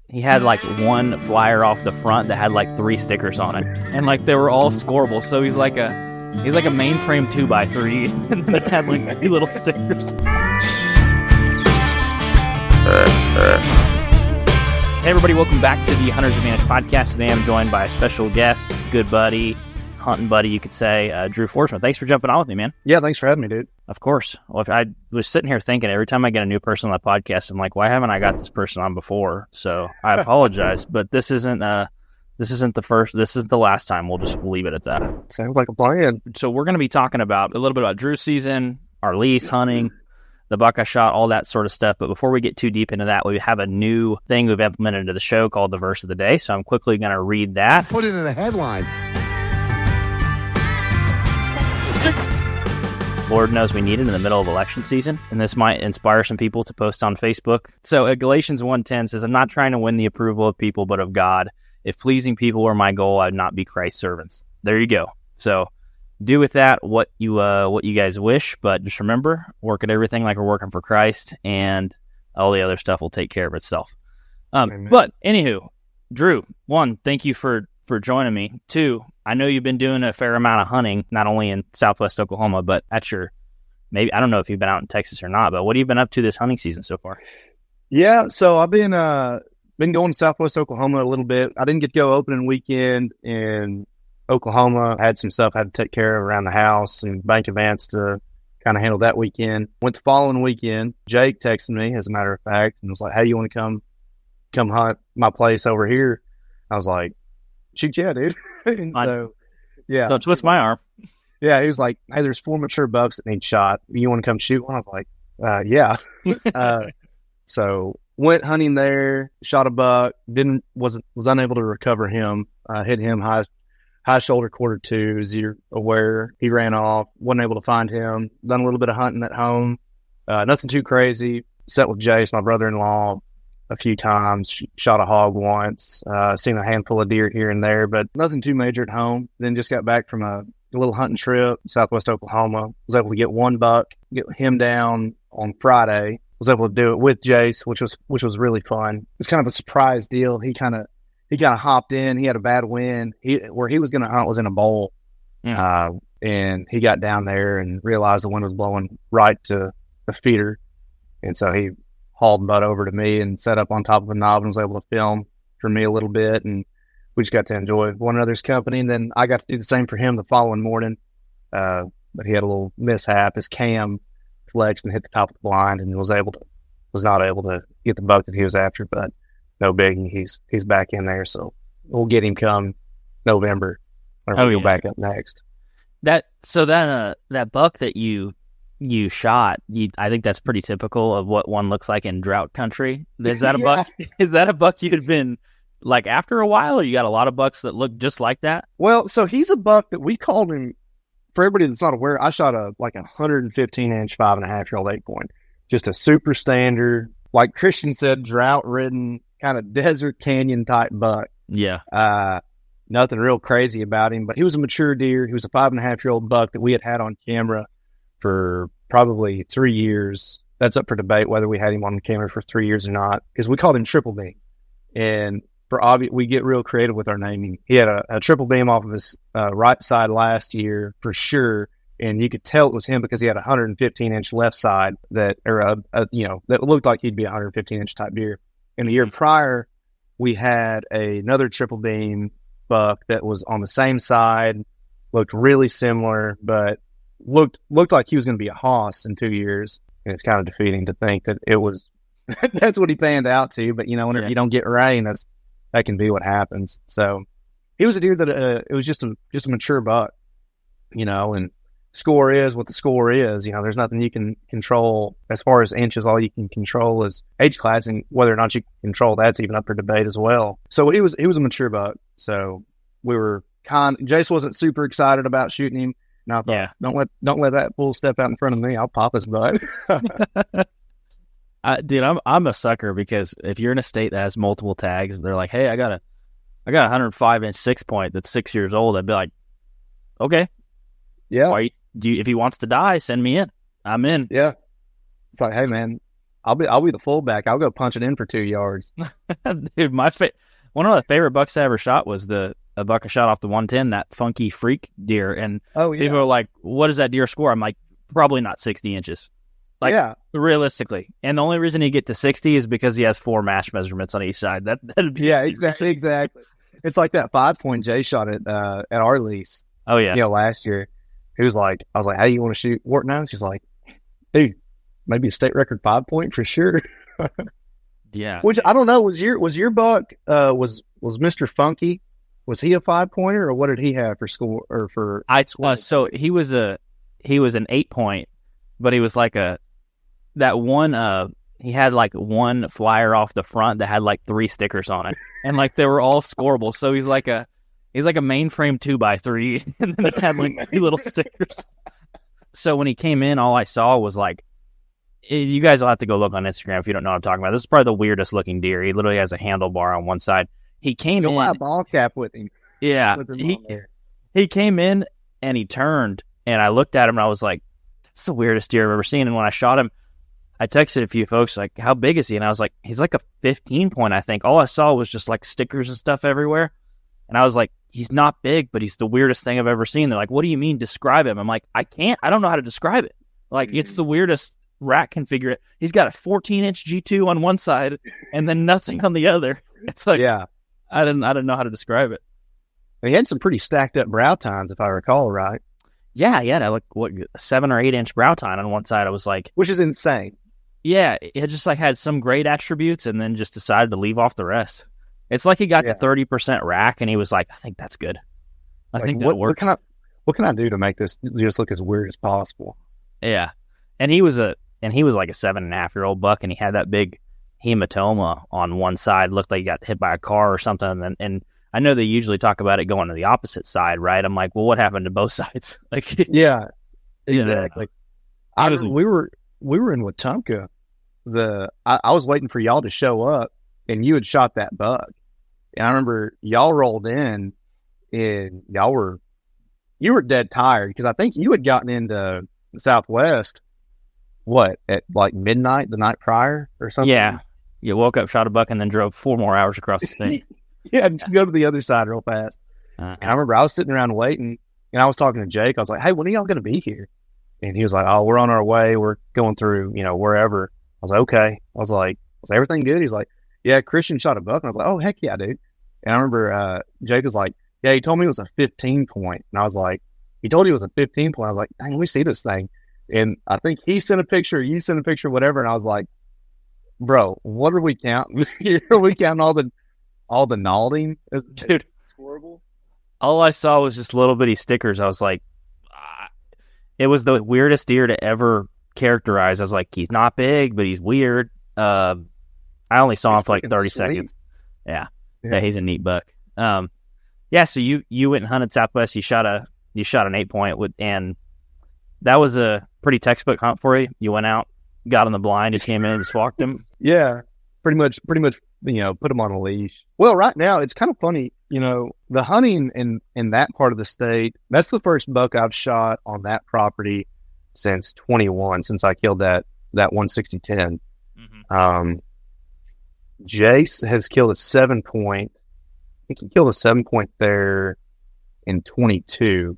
he had like one flyer off the front that had like 3 stickers on it, and like they were all scoreable. So he's like a mainframe 2x3, and then it had like 3 little stickers. Hey everybody, welcome back to the Hunter's Advantage podcast. Today I'm joined by a special guest, good buddy, hunting buddy, you could say, Drew Forsman. Thanks for jumping on with me, man. Yeah, thanks for having me, dude. Of course. Well, I was sitting here thinking every time I get a new person on the podcast, I'm like, why haven't I got this person on before? So I apologize, but this isn't the first. This is the last time. We'll just leave it at that. Sounds like a plan. So we're going to be talking about a little bit about Drew's season, our lease, hunting, the buck I shot, all that sort of stuff. But before we get too deep into that, we have a new thing we've implemented into the show called the Verse of the Day. So I'm quickly going to read that. Put it in a headline. Lord knows we need it in the middle of election season, and this might inspire some people to post on Facebook. So Galatians 1:10 says, I'm not trying to win the approval of people, but of God. If pleasing people were my goal, I'd not be Christ's servants. There you go. So do with that what you guys wish, but just remember, work at everything like we're working for Christ, and all the other stuff will take care of itself. But anywho, Drew, 1, thank you for joining me. 2, I know you've been doing a fair amount of hunting, not only in Southwest Oklahoma, but at your, maybe, I don't know if you've been out in Texas or not, but what have you been up to this hunting season so far? Yeah, so I've been going to Southwest Oklahoma a little bit. I didn't get to go opening weekend in Oklahoma. I had some stuff I had to take care of around the house and bank events to kind of handle that weekend. Went the following weekend. Jake texted me, as a matter of fact, and was like, hey, you want to come hunt my place over here? I was like, shoot, yeah, dude. So, yeah. Don't twist my arm. Yeah, he was like, hey, there's 4 mature bucks that need shot. You want to come shoot one? I was like, yeah. So went hunting there, shot a buck, was unable to recover him, hit him high shoulder, quarter 2, as you're aware. He ran off, wasn't able to find him. Done a little bit of hunting at home. Nothing too crazy. Sat with Jace, my brother-in-law, a few times, shot a hog once, seen a handful of deer here and there, but nothing too major at home. Then just got back from a little hunting trip, Southwest Oklahoma. Was able to get 1 buck, get him down on Friday. Was able to do it with Jace, which was really fun. It was kind of a surprise deal. He kind of hopped in. He had a bad wind. Where he was going to hunt was in a bowl, and he got down there and realized the wind was blowing right to the feeder, and so he hauled butt over to me and set up on top of a knob and was able to film for me a little bit, and we just got to enjoy one another's company. And then I got to do the same for him the following morning, but he had a little mishap. His cam flexed and hit the top of the blind, and was not able to get the buck that he was after, but no biggie. He's back in there, so we'll get him come November, or we'll go back up next. That buck that you shot, I think that's pretty typical of what one looks like in drought country. Is that a buck? Is that a buck you had been like after a while, or you got a lot of bucks that look just like that? Well, so he's a buck that we called him. For everybody that's not aware, I shot a 115-inch 5.5-year-old 8-point, just a super standard, like Christian said, drought-ridden kind of desert canyon type buck. Yeah. Nothing real crazy about him, but he was a mature deer. He was a 5.5-year-old buck that we had on camera for probably 3 years. That's up for debate whether we had him on camera for 3 years or not, because we called him Triple Beam. And for obvious, we get real creative with our naming. He had a triple beam off of his right side last year for sure, and you could tell it was him because he had a 115-inch left side that looked like he'd be a 115-inch type deer. And the year prior, we had another triple beam buck that was on the same side, looked really similar, but looked like he was going to be a hoss in 2 years. And it's kind of defeating to think that it was that's what he panned out to. But whenever you don't get rain, that can be what happens. So he was a deer that it was just a mature buck, and score is what the score is. There's nothing you can control as far as inches. All you can control is age class, and whether or not you can control that's even up for debate as well. So he was a mature buck. So we were Jace wasn't super excited about shooting him. And I thought, don't let that bull step out in front of me. I'll pop his butt. Dude, I'm a sucker, because if you're in a state that has multiple tags, they're like, hey, I got a 105-inch 6-point that's 6 years old. I'd be like, okay, yeah. If he wants to die, send me in. I'm in. Yeah. It's like, hey man, I'll be the fullback. I'll go punch it in for 2 yards. Dude, one of my favorite bucks I ever shot was a buck I shot off the 110, that funky freak deer. And people are like, what does that deer score? I'm like, probably not 60 inches. Like, realistically. And the only reason he get to 60 is because he has 4 mash measurements on each side. That'd be exactly. It's like that 5-point Jay shot at our lease. Oh, yeah. Last year. He was like, I was like, how do you want to shoot wart nose? He's like, dude, maybe a state record 5-point for sure. Yeah. Which I don't know. Was your buck was Mr. Funky? Was he a 5-pointer, or what did he have for score or for? So he was an 8-point, but he was like he had like one flyer off the front that had like 3 stickers on it, and like they were all scoreable. So he's like a mainframe 2x3, and then it had like 3 little stickers. So when he came in, all I saw was like, you guys will have to go look on Instagram if you don't know what I'm talking about. This is probably the weirdest looking deer. He literally has a handlebar on one side. He came in. A ball cap with him. Yeah. He came in and he turned, and I looked at him and I was like, that's the weirdest deer I've ever seen. And when I shot him, I texted a few folks like, how big is he? And I was like, he's like a 15-point, I think. All I saw was just like stickers and stuff everywhere. And I was like, he's not big, but he's the weirdest thing I've ever seen. They're like, what do you mean describe him? I'm like, I don't know how to describe it. Like, it's the weirdest rack configure. He's got a 14-inch G2 on one side and then nothing on the other. It's like, I didn't know how to describe it. He had some pretty stacked up brow tines, if I recall right. Yeah, like a 7 or 8 inch brow tine on one side. I was like, which is insane. Yeah, it just like had some great attributes and then just decided to leave off the rest. It's like he got the 30% rack and he was like, I think that's good. I think that works. What can I do to make this just look as weird as possible? Yeah. And he was like a 7.5-year-old buck, and he had that big hematoma on one side. Looked like he got hit by a car or something. And I know they usually talk about it going to the opposite side, right? I'm like, well, what happened to both sides? Like, yeah, exactly. We were in Wetumpka. I was waiting for y'all to show up, and you had shot that buck. And I remember y'all rolled in, and you were dead tired because I think you had gotten into the Southwest. What, at like midnight the night prior or something? Yeah. You woke up, shot a buck, and then drove 4 more hours across the state. Yeah, go to the other side real fast. And I remember I was sitting around waiting, and I was talking to Jake. I was like, hey, when are y'all going to be here? And he was like, oh, we're on our way. We're going through, wherever. I was like, okay. I was like, was everything good? He's like, yeah, Christian shot a buck. And I was like, oh, heck yeah, dude. And I remember Jake was like, yeah, he told me it was a 15-point. And I was like, he told you it was a 15-point. I was like, dang, let me see this thing. And I think he sent a picture, you sent a picture, whatever. And I was like, bro, what are we counting? Are we counting all the knalding? Dude, it's horrible. All I saw was just little bitty stickers. I was like, it was the weirdest deer to ever characterize. I was like, he's not big, but he's weird. I only saw him for like 30 seconds. Yeah, he's a neat buck. So you went and hunted Southwest. You shot an 8-point and that was a pretty textbook hunt for you. You went out, got on the blind, just came in and just walked him. Yeah, pretty much, put him on a leash. Well, right now it's kind of funny, the hunting in that part of the state. That's the first buck I've shot on that property since 21, since I killed that 160-10. Mm-hmm. Jace has killed a 7-point. I think he killed a 7-point there in 22.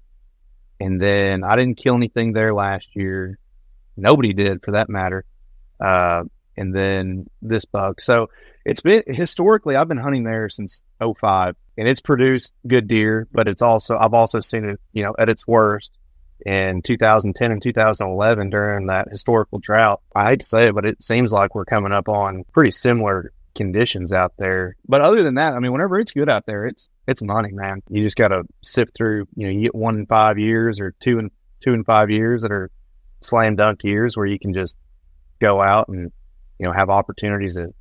And then I didn't kill anything there last year. Nobody did, for that matter. And then this buck. So it's been, historically, I've been hunting there since 05, and it's produced good deer, but I've also seen it, at its worst in 2010 and 2011 during that historical drought. I hate to say it, but it seems like we're coming up on pretty similar conditions out there. But other than that, whenever it's good out there, it's money, man. You just got to sift through, you get 1 in 5 years or 2 in 5 years that are slam dunk years where you can just go out and, have opportunities to,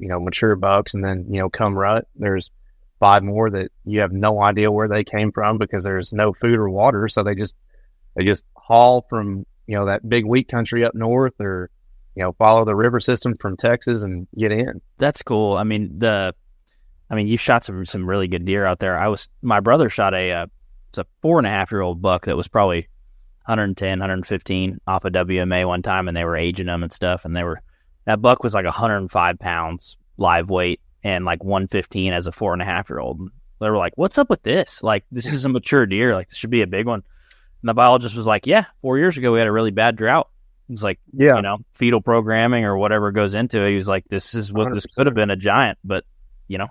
mature bucks. And then, come rut, there's 5 more that you have no idea where they came from because there's no food or water. So they just haul from, that big wheat country up north, or, follow the river system from Texas and get in. That's cool. You shot some really good deer out there. My brother shot it's a 4.5-year-old buck that was probably 110, 115 off of WMA one time, and they were aging them and stuff, and they were That buck was like 105 pounds live weight and like 115 as a 4.5-year-old. They were like, "What's up with this? Like, this is a mature deer. Like, this should be a big one." And the biologist was like, "Yeah, 4 years ago we had a really bad drought." It was like, fetal programming or whatever goes into it. He was like, "This is what 100%. This could have been a giant, but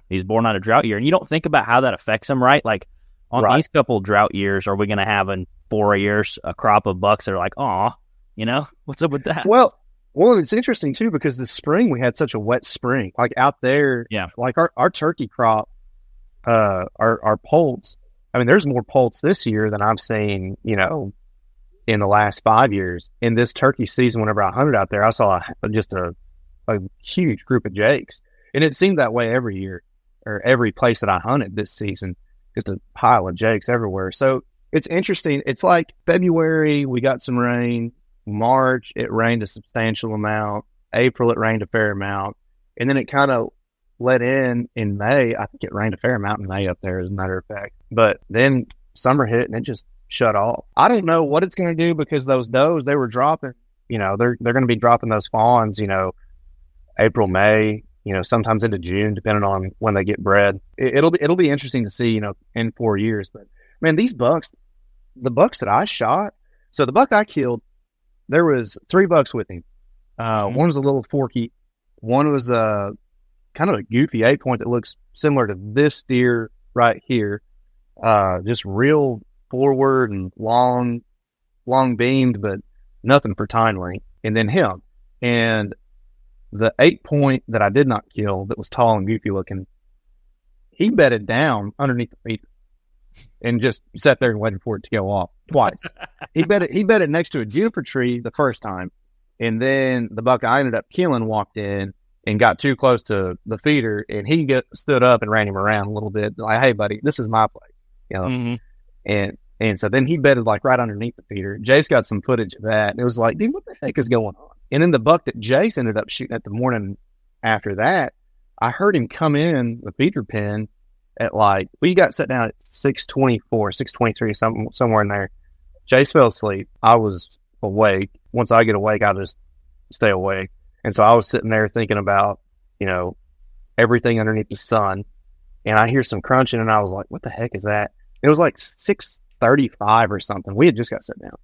he's born on a drought year." And you don't think about how that affects him, right? Like on these couple drought years, are we going to have in 4 years a crop of bucks that are like, "Aw, what's up with that?" Well, it's interesting too because this spring we had such a wet spring. Like out there, like our turkey crop, our poults. I mean, there's more poults this year than I've seen, in the last 5 years. In this turkey season, whenever I hunted out there, I saw just a huge group of jakes. And it seemed that way every year or every place that I hunted this season, just a pile of jakes everywhere. So it's interesting. It's like February, we got some rain. March, it rained a substantial amount. April, it rained a fair amount. And then it kind of let in May. I think it rained a fair amount in May up there, as a matter of fact. But then summer hit and it just shut off. I don't know what it's going to do because those does, they were dropping, they're going to be dropping those fawns, April, May, sometimes into June, depending on when they get bred. It'll be interesting to see, in 4 years. But man, these bucks, the bucks that I shot, so the buck I killed, there was 3 bucks with him. One was a little forky. One was kind of a goofy 8-point that looks similar to this deer right here. Just real forward and long beamed, but nothing for tine length. And then him. And the 8-point that I did not kill, that was tall and goofy looking, he bedded down underneath the feeder and just sat there and waited for it to go off twice. He bedded next to a juniper tree the first time, and then the buck I ended up killing walked in and got too close to the feeder, and he stood up and ran him around a little bit, like, "Hey, buddy, this is my place," Mm-hmm. And so then he bedded like right underneath the feeder. Jace got some footage of that, and it was like, dude, what the heck is going on? And then the buck that Jace ended up shooting at the morning after that, I heard him come in the feeder pen at we got set down at 6:24, 6:23, somewhere in there. Jace fell asleep. I was awake. Once I get awake, I just stay awake. And so I was sitting there thinking about, everything underneath the sun. And I hear some crunching, and I was like, what the heck is that? It was like 6:35 or something. We had just got set down.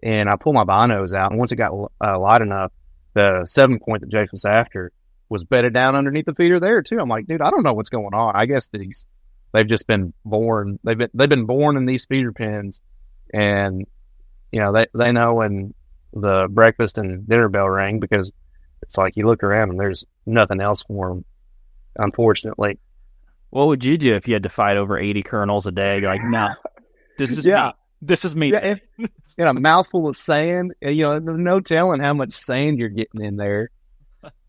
And I pulled my binos out, and once it got light enough, the 7-point that Jace was after was bedded down underneath the feeder there too. I'm like, dude, I don't know what's going on. I guess they've just been born. They've been born in these feeder pens, and they know when the breakfast and dinner bell ring, because it's like you look around and there's nothing else for them, unfortunately. What would you do if you had to fight over 80 kernels a day? You're like, no, this is me. This is me. Yeah, a mouthful of sand. There's no telling how much sand you're getting in there.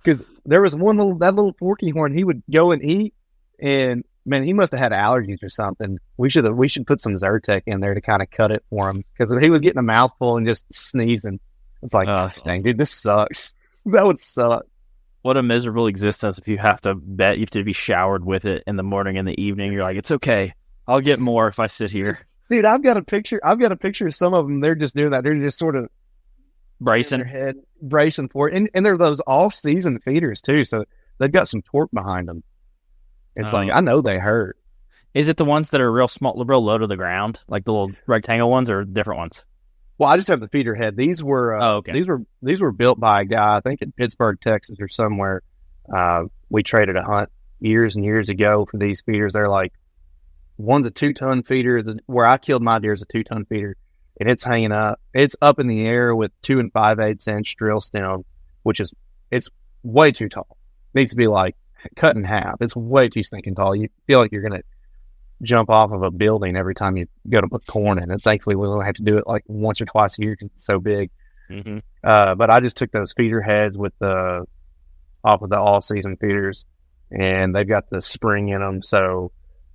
Because there was that little forky horn, he would go and eat, and man, he must have had allergies or something. We should put some Zyrtec in there to kind of cut it for him, because he was getting a mouthful and just sneezing. It's like, dang, awesome. Dude, this sucks. That would suck. What a miserable existence if you have to be showered with it in the morning and the evening. You're like, it's okay, I'll get more if I sit here. Dude, I've got a picture of some of them. They're just doing that. They're just sort of bracing for it. And they're those all-season feeders too, so they've got some torque behind them. It's like, I know they hurt. Is it the ones that are real small, real low to the ground, like the little rectangle ones, or different ones? Well, I just have the feeder head. These were these were built by a guy, I think in Pittsburgh, Texas, or somewhere. We traded a hunt years and years ago for these feeders. They're like, one's a 2-ton feeder. Where I killed my deer is a 2-ton feeder, and it's hanging up. It's up in the air with 2 5/8 inch drill stem, it's way too tall. Needs to be like cut in half. It's way too stinking tall. You feel like you're gonna jump off of a building every time you go to put corn in it. Thankfully, we only have to do it like once or twice a year because it's so big. Mm-hmm. But I just took those feeder heads off of the all-season feeders, and they've got the spring in them, so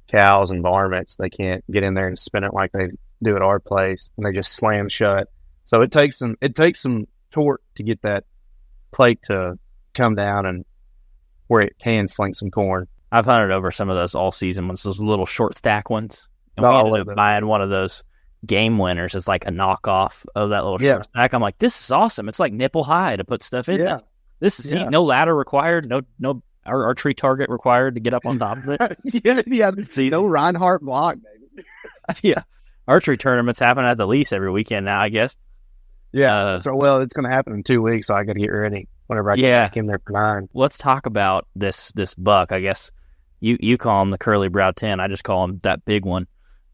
cows and varmints, they can't get in there and spin it like they do at our place, and they just slam shut. So it takes some torque to get that plate to come down and where it can sling some corn. I've hunted over some of those all-season ones, those little short stack ones. And we ended up buying one of those game winners as like a knockoff of that little short stack. I'm like, this is awesome. It's like nipple high to put stuff in. Yeah. This is no ladder required, no archery target required to get up on top of it. yeah. No Reinhardt block, baby. Yeah. Archery tournaments happen at the Lease every weekend now, I guess. Yeah. It's going to happen in 2 weeks, so I got to get ready whenever I get back in there for 9. Let's talk about this buck. I guess you call him the curly brow 10. I just call him that big one.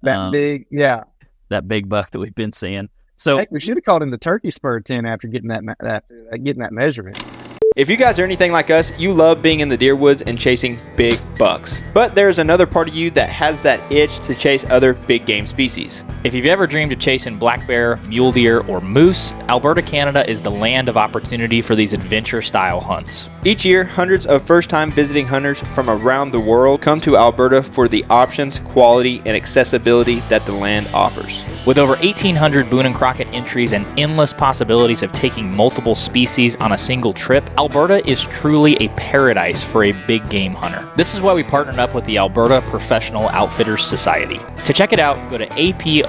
That big, yeah. That big buck that we've been seeing. So heck, we should have called him the turkey spur 10 after getting that measurement. If you guys are anything like us, you love being in the deer woods and chasing big bucks. But there's another part of you that has that itch to chase other big game species. If you've ever dreamed of chasing black bear, mule deer, or moose, Alberta, Canada is the land of opportunity for these adventure-style hunts. Each year, hundreds of first-time visiting hunters from around the world come to Alberta for the options, quality, and accessibility that the land offers. With over 1,800 Boone and Crockett entries and endless possibilities of taking multiple species on a single trip, Alberta is truly a paradise for a big game hunter. This is why we partnered up with the Alberta Professional Outfitters Society. To check it out, go to apos.ab.ca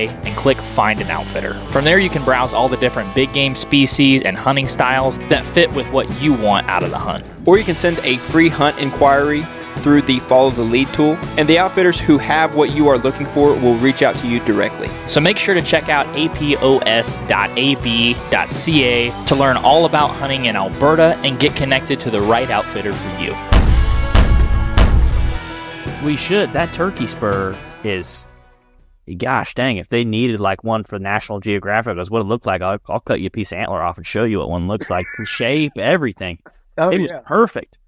and click Find an Outfitter. From there, you can browse all the different big game species and hunting styles that fit with what you want out of the hunt. Or you can send a free hunt inquiry through the Follow the Lead tool, and the outfitters who have what you are looking for will reach out to you directly. So make sure to check out apos.ab.ca to learn all about hunting in Alberta and get connected to the right outfitter for you. we should. That turkey spur is, gosh dang, if they needed like one for National Geographic, that's what it looked like. I'll cut you a piece of antler off and show you what one looks like. The shape, everything. It was perfect.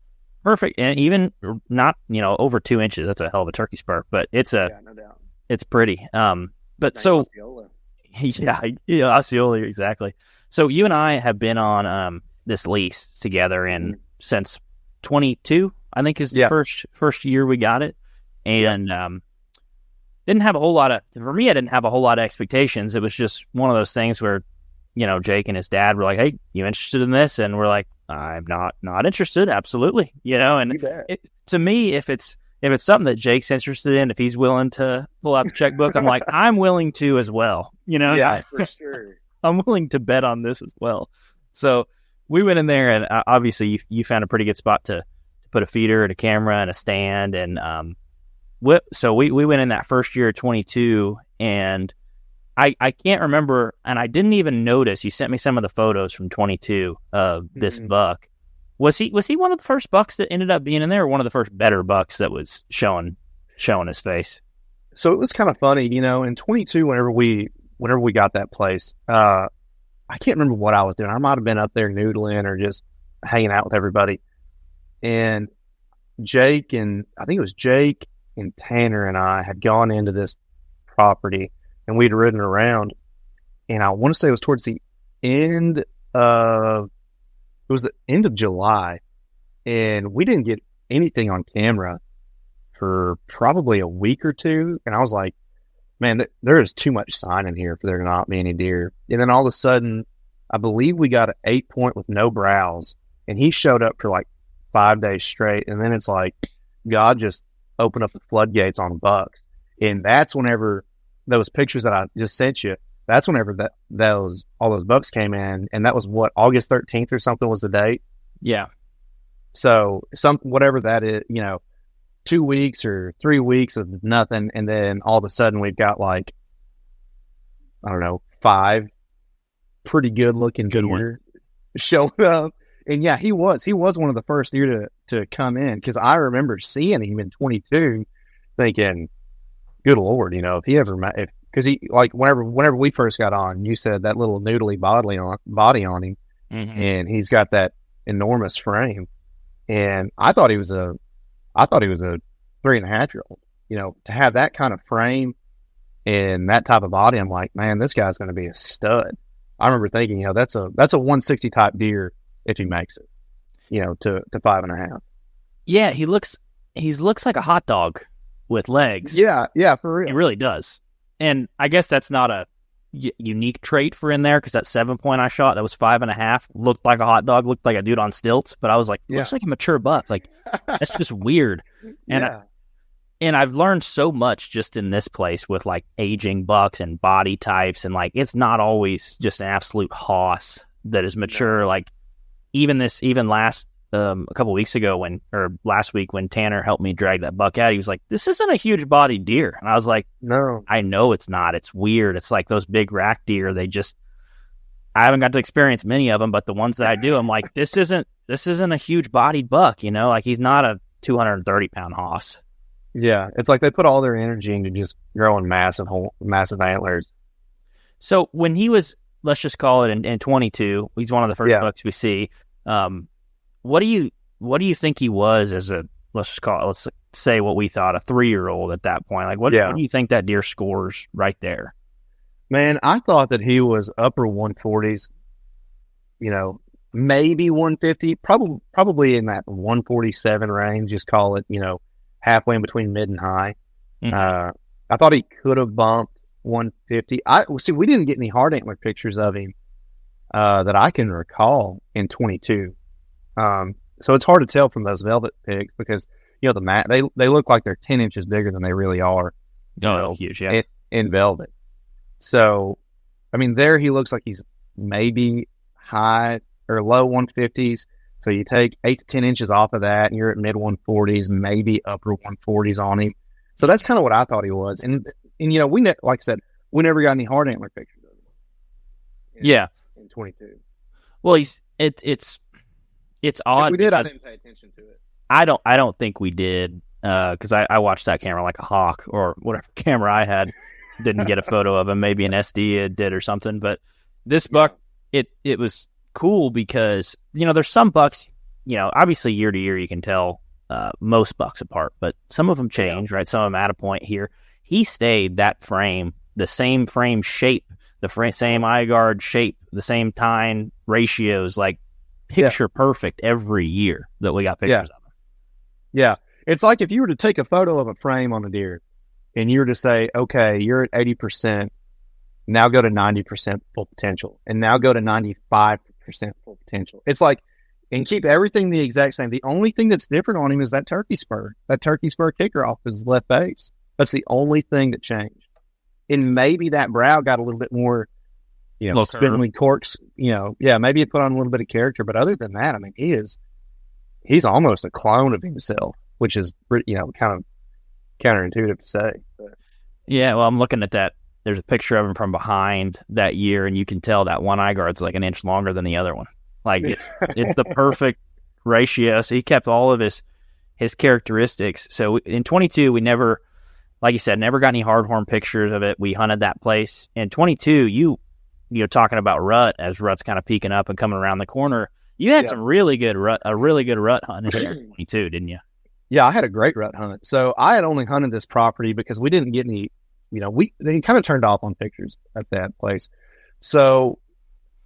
Perfect. And even not, over 2 inches. That's a hell of a turkey spur, but it's no doubt. It's pretty. But nice so, Osceola. Yeah, Osceola, exactly. So you and I have been on this lease together since 22, I think is the first year we got it. And didn't have a whole lot of, for me, I didn't have a whole lot of expectations. It was just one of those things where, Jake and his dad were like, "Hey, you interested in this?" And we're like, "I'm not interested." Absolutely. And to me, if it's something that Jake's interested in, if he's willing to pull out the checkbook, I'm like, I'm willing to as well. Yeah, for sure. I'm willing to bet on this as well. So we went in there, and obviously you found a pretty good spot to put a feeder and a camera and a stand. And so we went in that first year of 22, and I can't remember, and I didn't even notice. You sent me some of the photos from 22 of this buck. Was he one of the first bucks that ended up being in there, or one of the first better bucks that was showing his face? So it was kind of funny, in 22, whenever we got that place, I can't remember what I was doing. I might have been up there noodling or just hanging out with everybody. And Jake and Tanner and I had gone into this property, and we'd ridden around, and I want to say it was towards the end of July, and we didn't get anything on camera for probably a week or two. And I was like, man, there is too much sign in here for there to not be any deer. And then all of a sudden, I believe we got an 8-point with no browse, and he showed up for like 5 days straight. And then it's like God just opened up the floodgates on bucks. And that's whenever those pictures that I just sent you, that's whenever all those bucks came in. And that was what, August 13th or something was the date. Yeah. So whatever that is, 2 weeks or 3 weeks of nothing, and then all of a sudden we've got like, I don't know, 5 pretty good deer showing up. And yeah, he was one of the first deer to come in, because I remember seeing him in 22 thinking, good Lord, if he ever because he, like, whenever we first got on, you said that little noodly body on him, and he's got that enormous frame, and I thought he was a 3.5-year-old. To have that kind of frame and that type of body, I'm like, man, this guy's going to be a stud. I remember thinking, that's a 160 type deer if he makes it, to 5.5. Yeah, he looks like a hot dog with legs. Yeah, for real. He really does. And I guess that's not a unique trait for in there, because that 7-point I shot that was 5.5 looked like a hot dog, looked like a dude on stilts, but I was like, looks like a mature buck. Like, that's just weird. And and I've learned so much just in this place with like aging bucks and body types, and like it's not always just an absolute hoss that is mature. Like even last a couple weeks ago last week when Tanner helped me drag that buck out, he was like, "This isn't a huge bodied deer," and I was like, No. "I know it's not. It's weird. It's like those big rack deer. I haven't got to experience many of them, but the ones that I do, I'm like, this isn't a huge bodied buck, you know, like he's not a 230 pound hoss." Yeah, it's like they put all their energy into just growing massive antlers. So when he was, let's just call it in 22, he's one of the first bucks we see. What do you think he was as let's say what we thought, a 3-year-old at that point? Like what do you think that deer scores right there? Man, I thought that he was upper 140s, you know, maybe 150, probably in that 147 range. Just call it, you know, halfway in between mid and high. Mm-hmm. I thought he could have bumped 150. We didn't get any hard antler pictures of him that I can recall in 22. So it's hard to tell from those velvet pigs because, you know, they look like they're 10 inches bigger than they really are. Oh, huge, yeah. In velvet. So, I mean, there he looks like he's maybe high or low 150s. So you take 8 to 10 inches off of that, and you're at mid 140s, maybe upper 140s on him. So that's kind of what I thought he was. And you know, like I said, we never got any hard antler pictures of him. In 22. Well, it's odd. If we did, I didn't pay attention to it. I don't think we did because I watched that camera like a hawk, or whatever camera I had didn't get a photo of him. Maybe an SD did or something. But this buck, it was cool because, you know, there's some bucks, you know, obviously year to year you can tell most bucks apart, but some of them change, right? Some of them at a point here. He stayed that frame, the same frame shape, same eye guard shape, the same tine ratios, like picture perfect every year that we got pictures of him. Yeah. It's like if you were to take a photo of a frame on a deer and you were to say, okay, you're at 80%, now go to 90% full potential, and now go to 95% full potential. It's like, and keep everything the exact same. The only thing that's different on him is that turkey spur kicker off his left base. That's the only thing that changed. And maybe that brow got a little bit more, you know, spindly corks, you know, maybe it put on a little bit of character, but other than that, I mean, he's almost a clone of himself, which is, you know, kind of counterintuitive to say. But. Yeah, well, I'm looking at that. There's a picture of him from behind that year, and you can tell that one eye guard's like an inch longer than the other one. Like it's the perfect ratio. So he kept all of his characteristics. So in 22, we never, like you said, never got any hardhorn pictures of it. We hunted that place. In 22, you're talking about rut as rut's kind of peeking up and coming around the corner. You had some really good rut hunt in here in 22, didn't you? Yeah, I had a great rut hunt. So I had only hunted this property because we didn't get any, you know, they kind of turned off on pictures at that place. So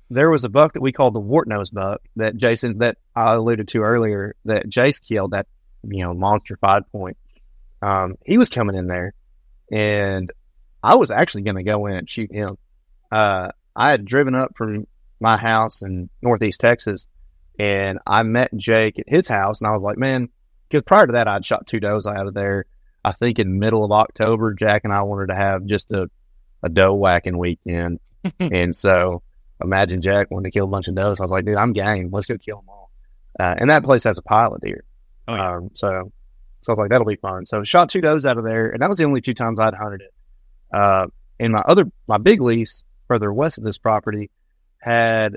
there was a buck that we called the wart-nose buck that I alluded to earlier, that Jace killed, that, you know, monster 5-point. He was coming in there, and I was actually going to go in and shoot him. I had driven up from my house in Northeast Texas, and I met Jake at his house, and I was like, man, because prior to that, I'd shot 2 does out of there. I think in middle of October, Jack and I wanted to have just a doe whacking weekend. And so imagine Jack wanted to kill a bunch of does. I was like, dude, I'm game. Let's go kill them all. And that place has a pile of deer. Oh, yeah. So I was like, that'll be fun. So shot 2 does out of there, and that was the only 2 times I'd hunted it. And my big lease further west of this property had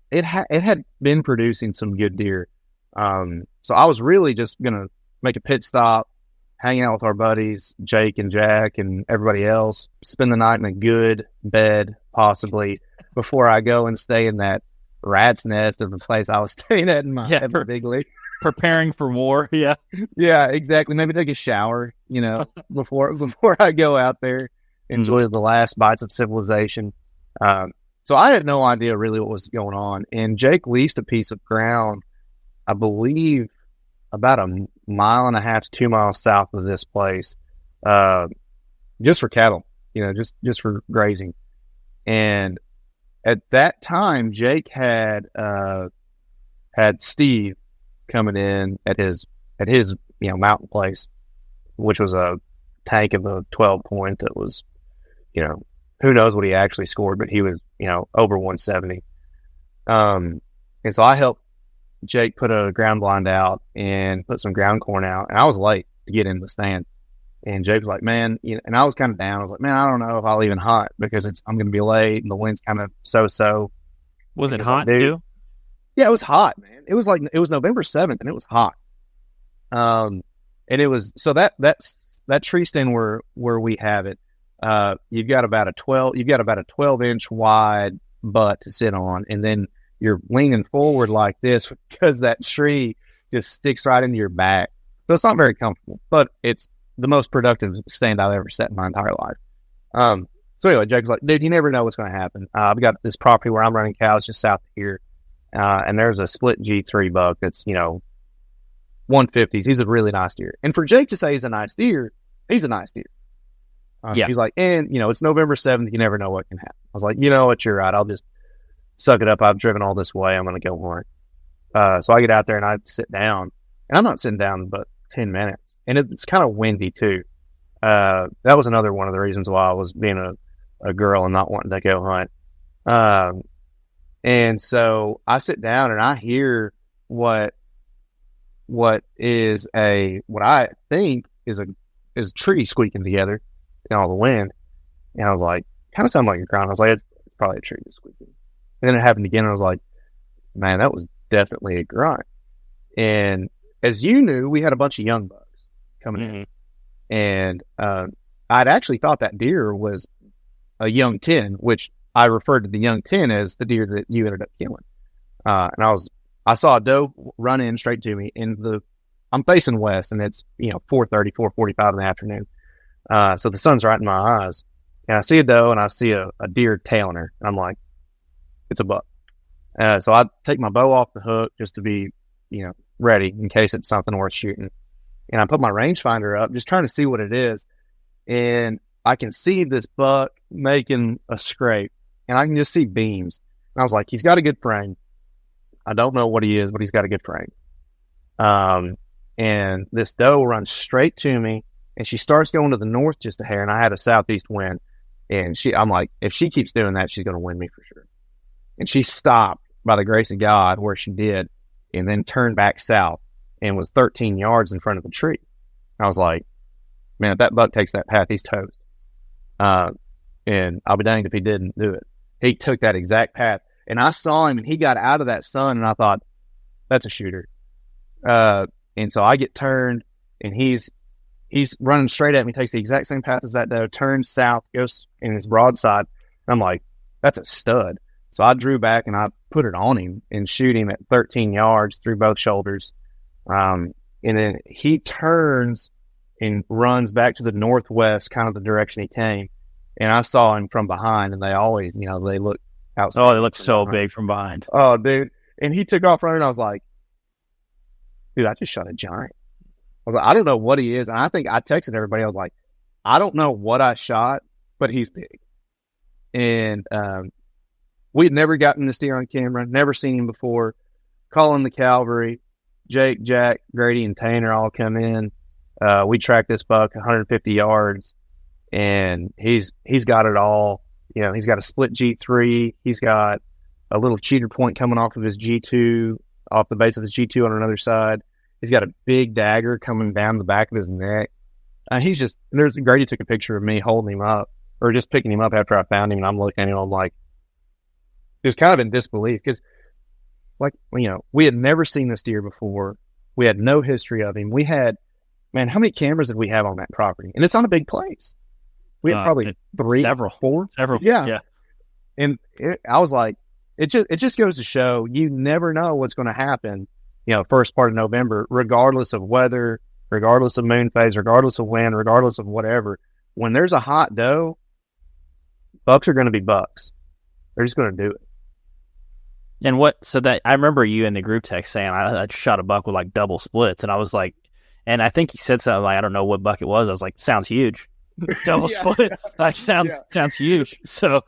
been producing some good deer. So I was really just gonna make a pit stop, hang out with our buddies, Jake and Jack and everybody else, spend the night in a good bed, possibly, before I go and stay in that rat's nest of the place I was staying at in my big league. Preparing for war, yeah. Yeah, exactly. Maybe take a shower, you know, before I go out there, enjoy the last bites of civilization. So I had no idea really what was going on. And Jake leased a piece of ground, I believe, about 1.5 miles to 2 miles south of this place, just for cattle, you know, just for grazing. And at that time, Jake had Steve coming in at his you know, mountain place, which was a tank of a 12-point that was, you know, who knows what he actually scored, but he was, over 170. And so I helped Jake put a ground blind out and put some ground corn out, and I was late to get in the stand. And Jake was like, man, and I was kind of down. I was like, man, I don't know if I'll even hunt because I'm going to be late and the wind's kind of so. Was it hot too? Yeah, it was hot, man. It was November 7th and it was hot. And it was, so that tree stand where we have it, you've got about a 12-inch wide butt to sit on, and then you're leaning forward like this because that tree just sticks right into your back. So it's not very comfortable, but it's the most productive stand I've ever set in my entire life. So anyway, Jake's like, dude, you never know what's going to happen. I've got this property where I'm running cows just south of here, and there's a split G3 buck that's 150s. He's a really nice deer, and for Jake to say he's a nice deer, he's a nice deer. Yeah. He's like, and it's November 7th. You never know what can happen. I was like, you know what, you're right. I'll just suck it up. I've driven all this way. I'm going to go hunt. So I get out there and I sit down, and I'm not sitting down but 10 minutes, and it's kind of windy too. That was another one of the reasons why I was being a girl and not wanting to go hunt. And so I sit down and I hear what I think is a tree squeaking together in all the wind. And I was like, kind of sounded like a grunt. I was like, it's probably a tree squeaking. And then it happened again. And I was like, man, that was definitely a grunt. And as you knew, we had a bunch of young bucks coming in. And I'd actually thought that deer was a young 10, which I referred to the young 10 as the deer that you ended up killing. And I saw a doe run in straight to me, and I'm facing west, and it's 4:30, 4:45 in the afternoon. So the sun's right in my eyes, and I see a doe, and I see a deer tailing her, and I'm like, it's a buck. So I take my bow off the hook just to be ready in case it's something worth shooting. And I put my rangefinder up, just trying to see what it is. And I can see this buck making a scrape, and I can just see beams. And I was like, he's got a good frame. I don't know what he is, but he's got a good frame. And this doe runs straight to me, and she starts going to the north just a hair, and I had a southeast wind. And I'm like, if she keeps doing that, she's going to win me for sure. And she stopped by the grace of God where she did, and then turned back south and was 13 yards in front of the tree. I was like, man, if that buck takes that path, he's toast. And I'll be danged if he didn't do it. He took that exact path, and I saw him, and he got out of that sun, and I thought, that's a shooter. And so I get turned, and he's running straight at me, takes the exact same path as that doe, turns south, goes in his broadside. And I'm like, that's a stud. So I drew back, and I put it on him and shoot him at 13 yards through both shoulders. And then he turns and runs back to the northwest, kind of the direction he came. And I saw him from behind, and they always, they look outside. Oh, they look so big from behind. Oh, dude. And he took off running. I was like, dude, I just shot a giant. I was like, I don't know what he is. And I think I texted everybody. I was like, I don't know what I shot, but he's big. And we had never gotten this deer on camera, never seen him before. Calling the cavalry. Jake, Jack, Grady, and Tanner all come in. We track this buck 150 yards, and he's got it all. He's got a split G3. He's got a little cheater point coming off of his G2, off the base of his G2 on another side. He's got a big dagger coming down the back of his neck. Grady took a picture of me holding him up, or just picking him up after I found him, and I'm looking at him, I'm like, just kind of in disbelief, because we had never seen this deer before. We had no history of him. We had, man, how many cameras did we have on that property? And it's not a big place. We had probably four. Several. Yeah. And I was like, it just goes to show you never know what's going to happen, first part of November, regardless of weather, regardless of moon phase, regardless of wind, regardless of whatever. When there's a hot doe, bucks are going to be bucks. They're just going to do it. And I remember you in the group text saying I shot a buck with like double splits, and I was like, and I think you said something like, I don't know what buck it was. I was like, sounds huge. Double split. Like sounds huge. So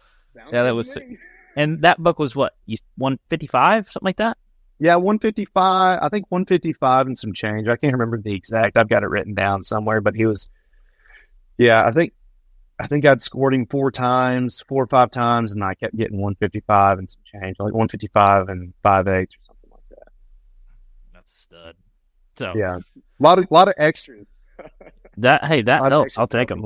that was sick. And that buck was what, 155, something like that? Yeah, 155. I think 155 and some change. I can't remember the exact. I've got it written down somewhere, but he was, I think I think I'd scored him 4 or 5 times, and I kept getting 155 and some change, like 155 and 5/8 or something like that. That's a stud. So yeah, a lot of extras. that helps. I'll take them.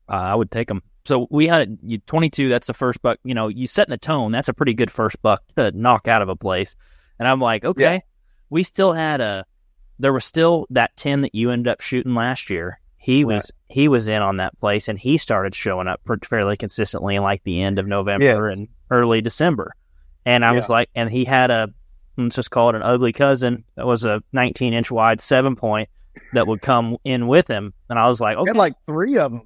I would take them. So we had 22. That's the first buck. You know, you setting the tone. That's a pretty good first buck to knock out of a place. And I'm like, okay, we still had there was still that 10 that you ended up shooting last year. He was in on that place, and he started showing up fairly consistently in like the end of November and early December. And I was like, and he had let's just call it an ugly cousin that was a 19-inch wide 7-point that would come in with him. And I was like, okay, had like 3 of them.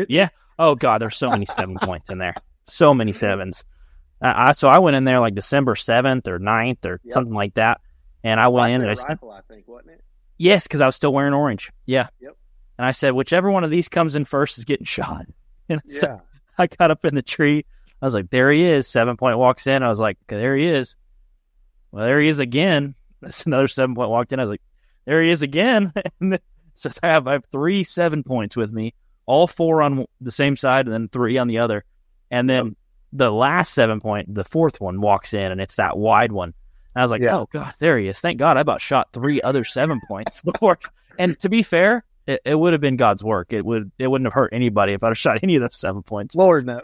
Yeah. Oh God, there's so many 7 points in there. So many 7s. So I went in there like December 7th or 9th or something like that, and I went in and rifle, I think, wasn't it? Yes, because I was still wearing orange. Yeah. Yep. And I said, whichever one of these comes in first is getting shot. And so I got up in the tree. I was like, there he is. 7-point walks in. I was like, there he is. Well, there he is again. That's another 7-point walked in. I was like, there he is again. And then, so I have 3 7-points with me, all 4 on the same side and then 3 on the other. And then the last 7-point, the 4th one, walks in, and it's that wide one. And I was like, oh, God, there he is. Thank God I about shot 3 other 7-points before. And to be fair, it would have been God's work. It wouldn't have hurt anybody if I'd have shot any of those 7 points. Lord, no.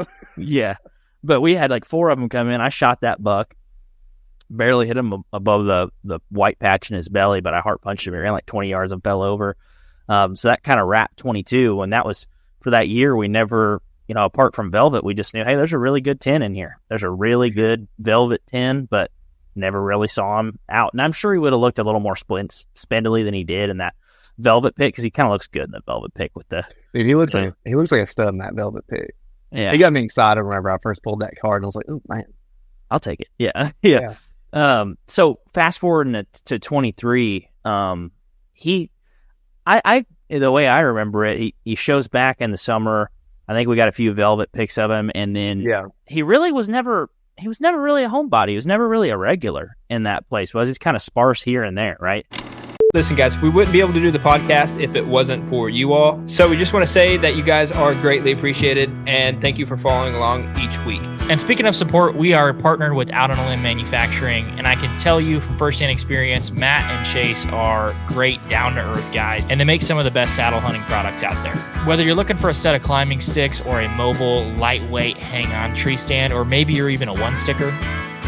But we had like 4 of them come in. I shot that buck, barely hit him above the white patch in his belly, but I heart punched him. He ran like 20 yards and fell over. So that kind of wrapped 22. And that was for that year. We never, apart from velvet, we just knew, hey, there's a really good 10 in here. There's a really good velvet 10, but never really saw him out. And I'm sure he would have looked a little more spindly than he did in that velvet pick, because he kind of looks good in the velvet pick with the. Dude, he looks like a stud in that velvet pick. Yeah, he got me excited whenever I first pulled that card, and I was like, "Oh man, I'll take it." Yeah. So fast forwarding to 23, the way I remember it, he shows back in the summer. I think we got a few velvet picks of him, and then he really was never. He was never really a homebody. He was never really a regular in that place. He's kind of sparse here and there, right? Listen, guys, we wouldn't be able to do the podcast if it wasn't for you all. So we just want to say that you guys are greatly appreciated, and thank you for following along each week. And speaking of support, we are partnered with Out on a Limb Manufacturing, and I can tell you from firsthand experience, Matt and Chase are great, down-to-earth guys, and they make some of the best saddle hunting products out there. Whether you're looking for a set of climbing sticks or a mobile, lightweight, hang-on tree stand, or maybe you're even a one-sticker.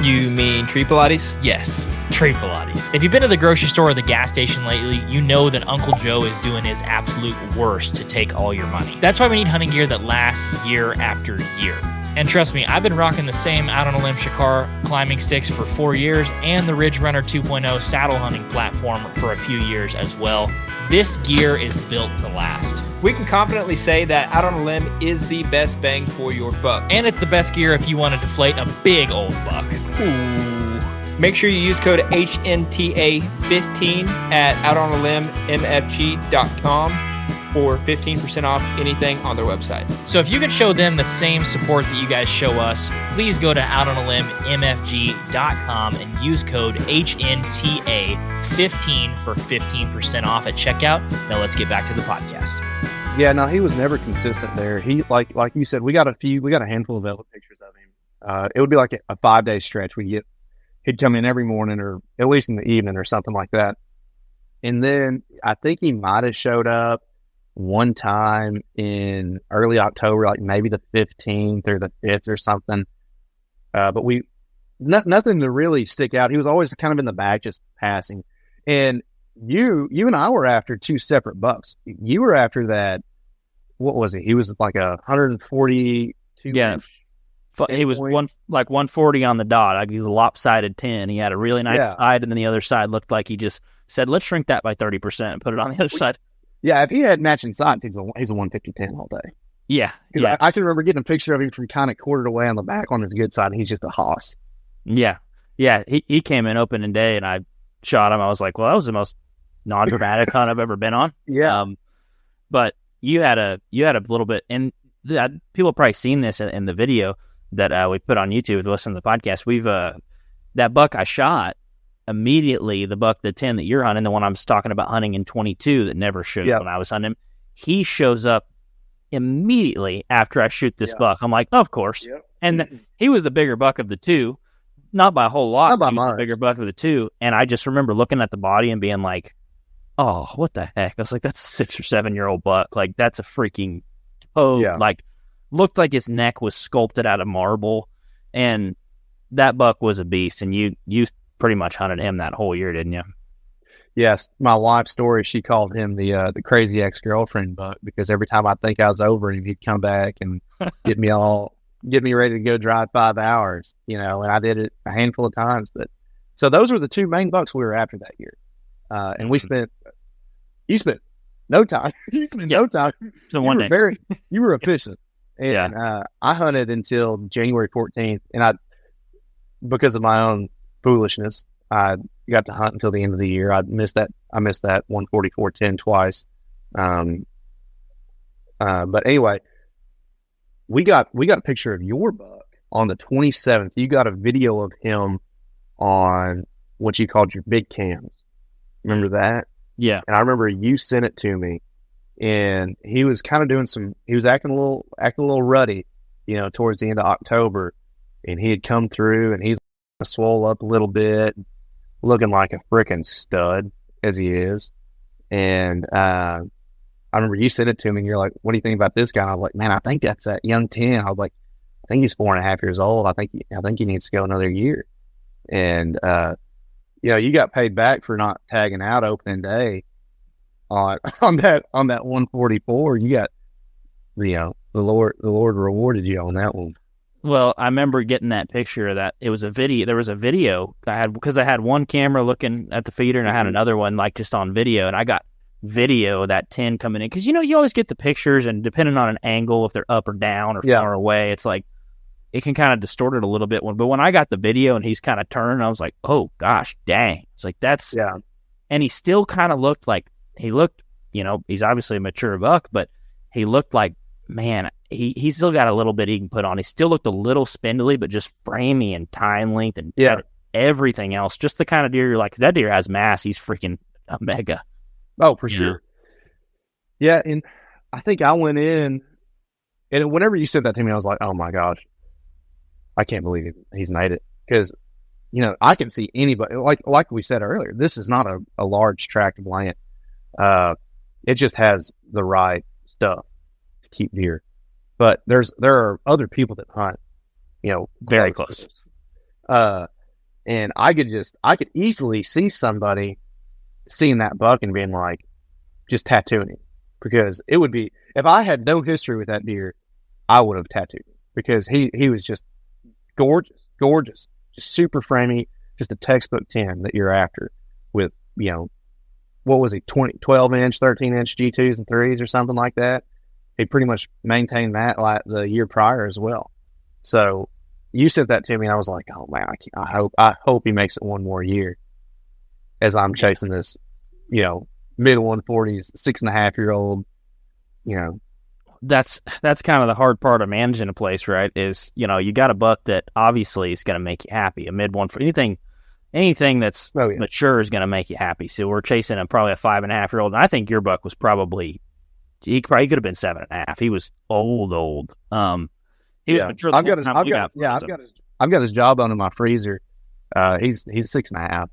You mean tree Pilates? Yes, tree Pilates. If you've been to the grocery store or the gas station lately, you know that Uncle Joe is doing his absolute worst to take all your money. That's why we need hunting gear that lasts year after year. And trust me, I've been rocking the same Out on a Limb Shakar climbing sticks for 4 years and the Ridge Runner 2.0 saddle hunting platform for a few years as well. This gear is built to last. We can confidently say that Out on a Limb is the best bang for your buck. And it's the best gear if you want to deflate a big old buck. Ooh. Make sure you use code HNTA15 at outonilimb.mfg.com for 15% off anything on their website. So if you can show them the same support that you guys show us, please go to outonilimb.mfg.com and use code HNTA15 for 15% off at checkout. Now let's get back to the podcast. Yeah, no, he was never consistent there. He like you said, we got a handful of velvet pictures of him. It would be like a 5-day stretch. He'd come in every morning or at least in the evening or something like that. And then I think he might have showed up one time in early October, like maybe the 15th or the 5th or something. But nothing to really stick out. He was always kind of in the back, just passing. And you and I were after 2 separate bucks. You were after that. What was he? He was like 142. Yeah. He was 140 on the dot. Like he was a lopsided 10. He had a really nice side, and then the other side looked like he just said, let's shrink that by 30% and put it on the other side. Yeah, if he had matching sides, he's a 150-10 all day. Yeah. I can remember getting a picture of him from kind of quartered away on the back on his good side, and he's just a hoss. Yeah. Yeah, he came in opening day, and I shot him. I was like, well, that was the most non-dramatic hunt I've ever been on. Yeah. But you had a little bit, and people have probably seen this in the video that we put on YouTube with listening to the podcast. We've that buck I shot, immediately the buck, the 10 that you're hunting, the one I'm talking about hunting in 22 that never showed when I was hunting him, he shows up immediately after I shoot this Yeah. buck. I'm like, of course. Yep. And he was the bigger buck of the two, not by a whole lot. Not by He was the much. bigger buck of the two. And I just remember looking at the body and being like, oh, what the heck? I was like, that's a 6 or 7 year old buck. Like, that's a freaking toe. Yeah. Like, looked like his neck was sculpted out of marble. And that buck was a beast. And you pretty much hunted him that whole year, didn't you? Yes, my wife's story, she called him the crazy ex-girlfriend buck, because every time I think I was over him, he'd come back and get me ready to go drive 5 hours, and I did it a handful of times. But so those were the two main bucks we were after that year. And you spent no time. You spent no time. So one day. You were efficient. And I hunted until January 14th, and because of my own foolishness, I got to hunt until the end of the year. I missed that 144.10 twice. But anyway, we got a picture of your buck on the 27th. You got a video of him on what you called your big cams. Remember that? Yeah. And I remember you sent it to me, and he was kind of he was acting a little ruddy, towards the end of October, and he had come through and he's swole up a little bit, looking like a freaking stud as he is. And I remember you sent it to me and you're like, what do you think about this guy? I was like, man, I think that's that young 10. I was like, I think he's 4.5 years old. I think he needs to go another year. And you got paid back for not tagging out opening day on that 144. You got the Lord rewarded you on that one. Well, I remember getting that picture of that. It was a video. There was a video I had, because I had one camera looking at the feeder and I had another one like just on video, and I got video of that 10 coming in. Because, you always get the pictures, and depending on an angle, if they're up or down or far away, it's like, it can kind of distort it a little bit. But when I got the video and he's kind of turned, I was like, oh gosh, dang. It's like, that's, and he still kind of looked like, he's obviously a mature buck, but he looked like, man, he still got a little bit he can put on. He still looked a little spindly, but just framey and time length and everything else. Just the kind of deer you're like, that deer has mass. He's freaking a mega. Oh, for sure. Yeah, and I think I went in, and whenever you said that to me, I was like, oh my gosh, I can't believe he's made it. Because, I can see anybody, like we said earlier, this is not a large tract of land. It just has the right stuff to keep deer. But there are other people that hunt, very close. And I could easily see somebody seeing that buck and being like, just tattooing him. Because it would be, if I had no history with that deer, I would have tattooed him. Because he was just gorgeous, just super framey, just a textbook 10 that you're after with, what was he, 12-inch, 13-inch G2s and 3s or something like that. He pretty much maintained that like the year prior as well. So you sent that to me, and I was like, oh man, I hope he makes it one more year as I'm chasing this, mid 140s, 6.5-year-old, That's kind of the hard part of managing a place, right? Is, you got a buck that obviously is going to make you happy. A mid one for anything that's mature is going to make you happy. So we're chasing probably a 5.5-year-old. And I think your buck was he probably could have been 7.5. He was old. He was mature. I've got his job on in my freezer. He's 6.5.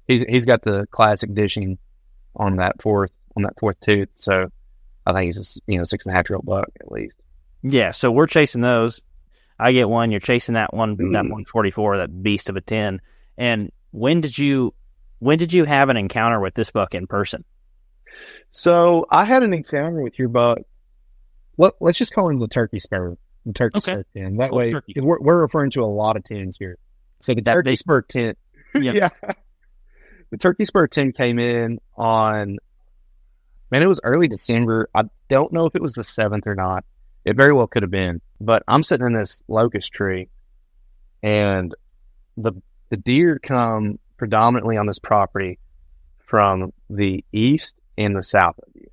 He's got the classic dishing on that fourth tooth. So I think he's a 6.5-year-old buck at least. Yeah. So we're chasing those. I get one. You're chasing that one. That 144. That beast of a 10. And when did you have an encounter with this buck in person? So I had an encounter with your buck. Let's just call him the turkey spur. The turkey spur 10. That way, we're referring to a lot of 10s here. So the turkey spur 10. Yeah. The turkey spur 10 came in on, man, it was early December. I don't know if it was the 7th or not. It very well could have been. But I'm sitting in this locust tree, and the deer come predominantly on this property from the east and the south of you.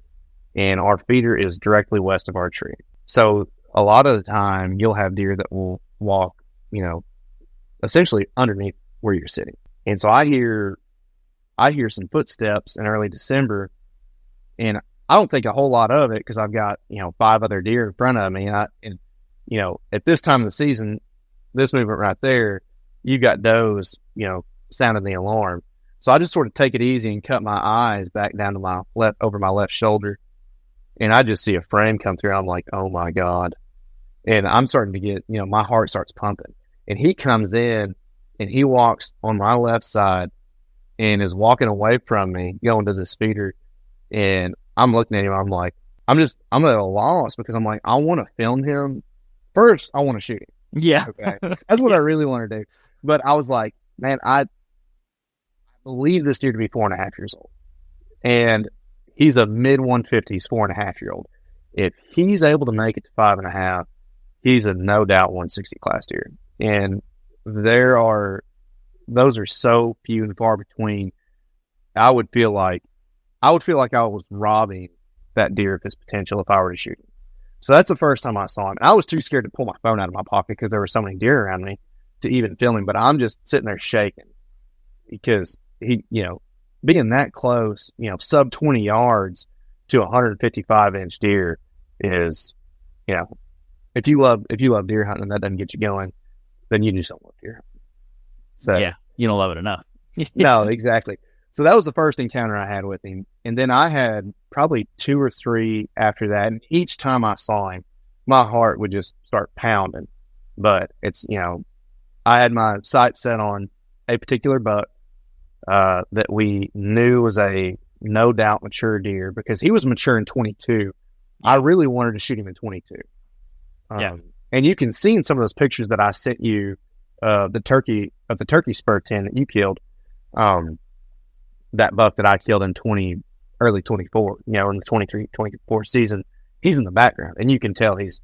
And our feeder is directly west of our tree. So a lot of the time you'll have deer that will walk, essentially underneath where you're sitting. And so I hear some footsteps in early December, and I don't think a whole lot of it because I've got, 5 other deer in front of me. And at this time of the season, this movement right there, you got does, sounding the alarm. So I just sort of take it easy and cut my eyes back down to my left, over my left shoulder. And I just see a frame come through. I'm like, oh my God. And I'm starting to get, my heart starts pumping. And he comes in and he walks on my left side and is walking away from me, going to the speeder. And I'm looking at him. I'm like, I'm at a loss because I'm like, I want to film him. First, I want to shoot him. Yeah. Okay. That's what I really want to do. But I was like, man, I believe this deer to be 4.5 years old. And he's a mid 150s, 4.5-year-old. If he's able to make it to 5.5, he's a no doubt 160 class deer. And those are so few and far between. I would feel like I was robbing that deer of his potential if I were to shoot him. So that's the first time I saw him. And I was too scared to pull my phone out of my pocket because there were so many deer around me to even film him. But I'm just sitting there shaking because he, being that close, sub 20 yards to a 155-inch deer is, if you love deer hunting and that doesn't get you going, then you just don't love deer hunting. So Yeah, you don't love it enough. no, exactly. So that was the first encounter I had with him. And then I had probably 2 or 3 after that. And each time I saw him, my heart would just start pounding. But it's, I had my sights set on a particular buck that we knew was a no doubt mature deer because he was mature in 22. I really wanted to shoot him in 22. And you can see in some of those pictures that I sent you the turkey Spur 10 that you killed. That buck that I killed in early 24, in the 23, 24 season, he's in the background, and you can tell he's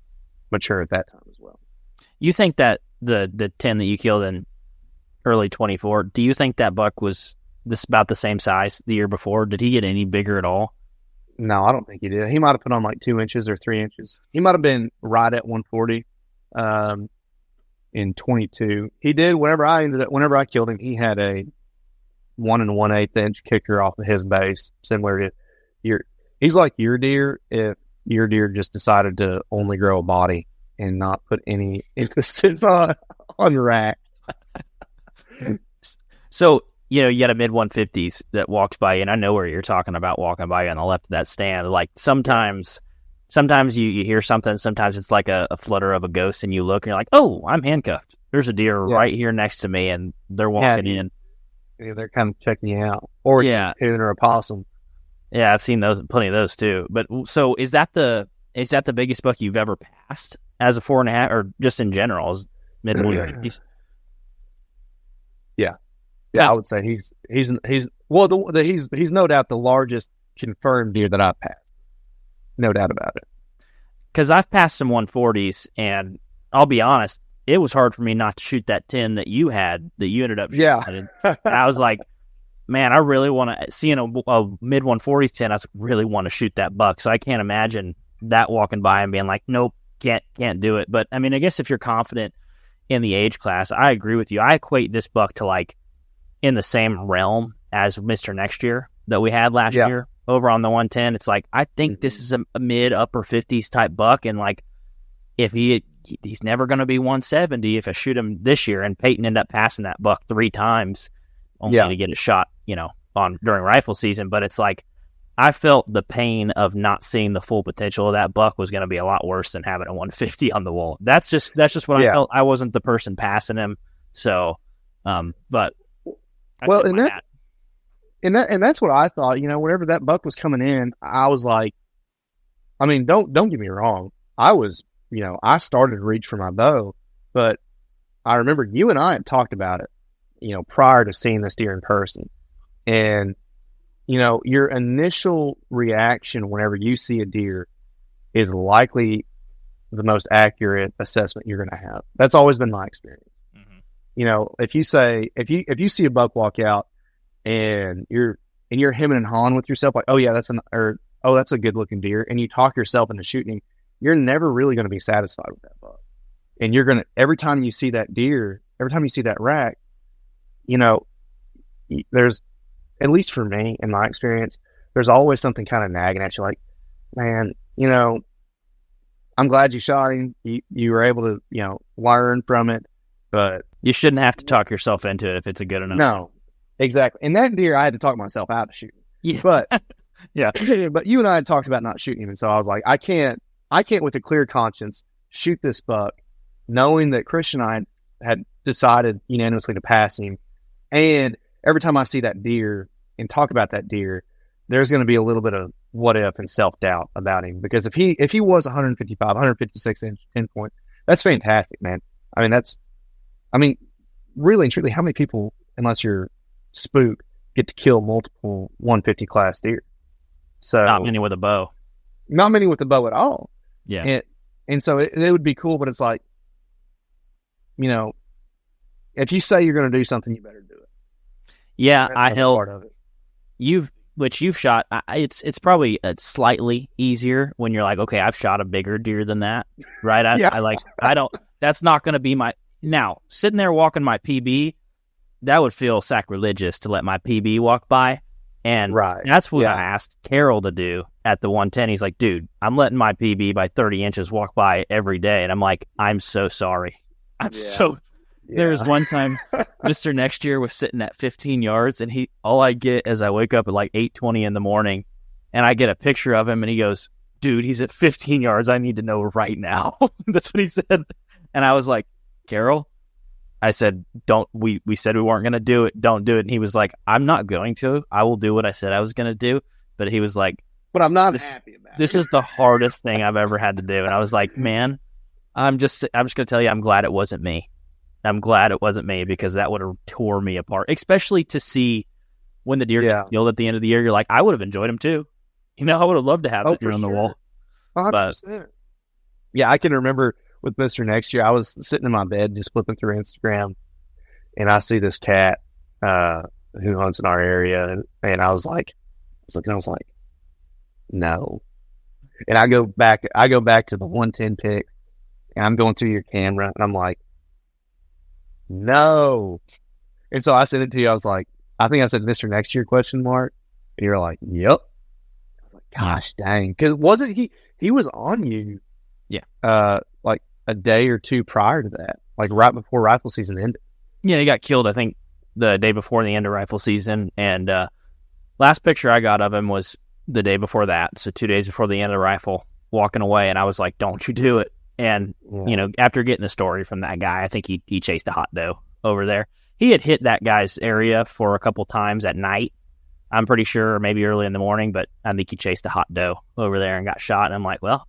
mature at that time as well. You think that the 10 that you killed in early 24, do you think that buck was about the same size the year before? Did he get any bigger at all? No, I don't think he did. He might have put on like 2 inches or 3 inches. He might have been right at 140 in 22. He did. Whenever I killed him, he had a 1 1/8 inch kicker off of his base, similar to he's like your deer if your deer just decided to only grow a body and not put any emphasis on rack. So, you got a mid 150s that walks by you, and I know where you're talking about walking by you on the left of that stand. Like sometimes you hear something, sometimes it's like a flutter of a ghost, and you look and you're like, oh, I'm handcuffed. There's a deer right here next to me, and they're walking in. Yeah, they're kind of checking you out. Or a coon or a possum. Yeah, I've seen plenty of those too. But so is that the biggest buck you've ever passed as a 4.5, or just in general as mid 150s? Yeah, I would say he's no doubt the largest confirmed deer that I've passed. No doubt about it. Because I've passed some 140s, and I'll be honest, it was hard for me not to shoot that 10 that you ended up shooting. Yeah. And I was like, man, I really want to, seeing a mid 140s 10, I really want to shoot that buck. So I can't imagine that walking by and being like, nope, can't do it. But I mean, I guess if you're confident in the age class, I agree with you. I equate this buck to like in the same realm as Mr. Next Year that we had last year over on the 110. It's like, I think this is a mid upper 50s type buck. And like, if he's never going to be 170 if I shoot him this year, and Peyton ended up passing that buck 3 times only to get a shot, during rifle season. But it's like, I felt the pain of not seeing the full potential of that buck was going to be a lot worse than having a 150 on the wall. That's just what I felt. I wasn't the person passing him. So, but that's what I thought, whenever that buck was coming in, I was like, I mean, don't get me wrong. I started to reach for my bow, but I remember you and I had talked about it, prior to seeing this deer in person. And, your initial reaction whenever you see a deer is likely the most accurate assessment you're going to have. That's always been my experience. Mm-hmm. If you see a buck walk out and you're hemming and hawing with yourself, like, oh yeah, that's a good looking deer, and you talk yourself into shooting, you're never really going to be satisfied with that buck. And you're going to, every time you see that deer, every time you see that rack, there's, at least for me, in my experience, there's always something kind of nagging at you like, man, I'm glad you shot him. You were able to, learn from it, but You shouldn't have to talk yourself into it if it's a good enough. no, exactly. And that deer, I had to talk myself out of shooting. Yeah. But Yeah. but you and I had talked about not shooting him, and so I was like, I can't with a clear conscience shoot this buck, knowing that Christian and I had decided unanimously to pass him. And every time I see that deer and talk about that deer, there's going to be a little bit of what if and self-doubt about him. Because if he was 155, 156 inch 10 point, that's fantastic, man. Really and truly, how many people, unless you're spook, get to kill multiple 150 class deer? So Not many with a bow. Not many with the bow at all. Yeah. And so it would be cool, but it's like, if you say you're going to do something, you better do it. Yeah, That's I the held part of it. you've shot. It's probably slightly easier when you're like, okay, I've shot a bigger deer than that, right? Yeah. That's not going to be now sitting there walking my PB. That would feel sacrilegious to let my PB walk by, and Right. that's what Yeah. I asked Carroll to do at the 110. He's like, dude, I'm letting my PB by 30 inches walk by every day, and I'm like, I'm so sorry. There was one time Mr. Next Year was sitting at 15 yards, and all I get is I wake up at like 8:20 in the morning, and I get a picture of him, and he goes, dude, he's at 15 yards. I need to know right now. That's what he said. And I was like, Carroll, I said, we said we weren't going to do it. Don't do it. And he was like, I'm not going to. I will do what I said I was going to do. But he was like, But I'm not happy about this it. is the hardest thing I've ever had to do. And I was like, man, I'm just going to tell you, I'm glad it wasn't me. I'm glad it wasn't me, because that would have tore me apart, especially to see when the deer gets killed at the end of the year. You're like, I would have enjoyed him too. I would have loved to have that deer on the wall. 100%. Yeah, I can remember with Mr. Next Year, I was sitting in my bed just flipping through Instagram, and I see this cat who hunts in our area, and I was like, no. And I go back to the 110 pics, and I'm going through your camera, and I'm like, no. And so I sent it to you. I was like, I think I said Mr. Next Year ? And you're like, yep. I was like, gosh dang. Because wasn't he was on you. Yeah. Like a day or two prior to that, like right before rifle season ended. Yeah, he got killed, I think, the day before the end of rifle season. And last picture I got of him was the day before that. So 2 days before the end of rifle, walking away. And I was like, don't you do it. And, after getting the story from that guy, I think he chased a hot doe over there. He had hit that guy's area for a couple times at night, I'm pretty sure, or maybe early in the morning, but I think he chased a hot doe over there and got shot. And I'm like, well,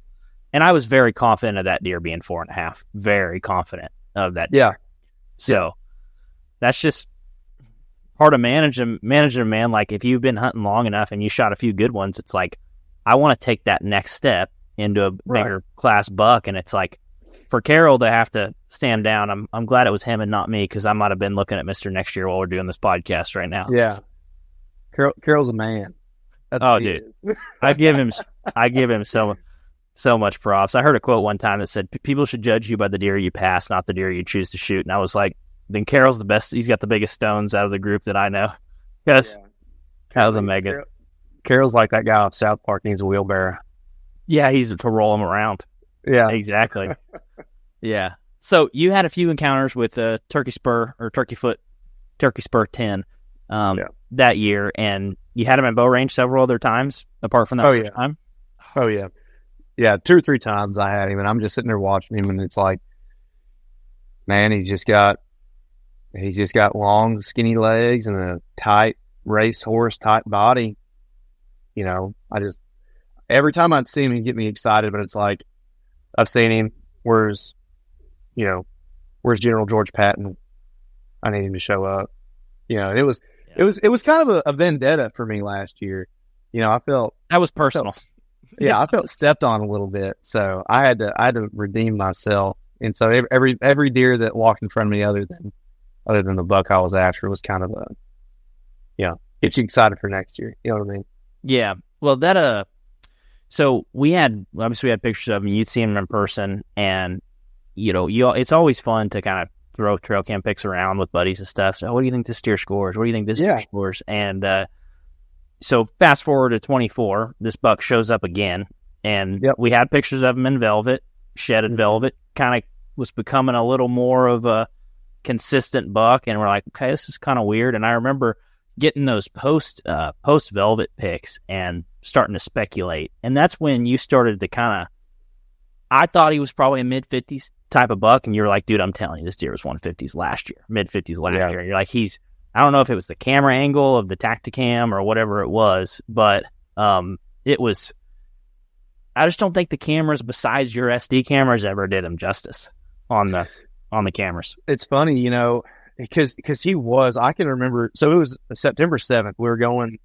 and I was very confident of that deer being 4.5, very confident of that deer. Yeah. So that's just part of managing, man. Like, if you've been hunting long enough and you shot a few good ones, it's like, I want to take that next step into a bigger class buck. And it's like, for Carroll to have to stand down, I'm glad it was him and not me, because I might have been looking at Mr. Next Year while we're doing this podcast right now. Yeah. Carroll's a man. That's oh, dude. I give him so much props. I heard a quote one time that said, people should judge you by the deer you pass, not the deer you choose to shoot. And I was like, then Carroll's the best. He's got the biggest stones out of the group that I know. Yes. That was a mega. Carroll's like that guy off South Park needs a wheelbarrow. Yeah, he's to roll him around. Yeah. Exactly. Yeah. So you had a few encounters with Turkey Spur or Turkey Spur 10 that year, and you had him in bow range several other times apart from that first time? Oh, yeah. Yeah, 2 or 3 times I had him, and I'm just sitting there watching him, and it's like, man, he's just got long, skinny legs and a tight racehorse type body. Every time I'd see him, he'd get me excited, but it's like, I've seen him. Where's General George Patton? I need him to show up. It was kind of a vendetta for me last year. I felt that was personal. I felt stepped on a little bit, so I had to redeem myself. And so every deer that walked in front of me, other than the buck I was after, was kind of gets you excited for next year. You know what I mean? Yeah. Well, that so we had pictures of him. You'd see him in person, and it's always fun to kind of throw trail cam pics around with buddies and stuff. So, what do you think this deer scores? What do you think this deer scores? And so fast forward to 24, this buck shows up again, And we had pictures of him in velvet, shedded velvet, kind of was becoming a little more of a consistent buck. And we're like, okay, this is kind of weird. And I remember getting those post velvet pics and starting to speculate. And that's when you started to kind of, I thought he was probably a mid-50s type of buck. And you were like, dude, I'm telling you, this deer was 150s last year, mid-50s last year. And you're like, I don't know if it was the camera angle of the Tacticam or whatever it was, but it was, I just don't think the cameras besides your SD cameras ever did him justice on the cameras. It's funny, because he was, I can remember, so it was September 7th.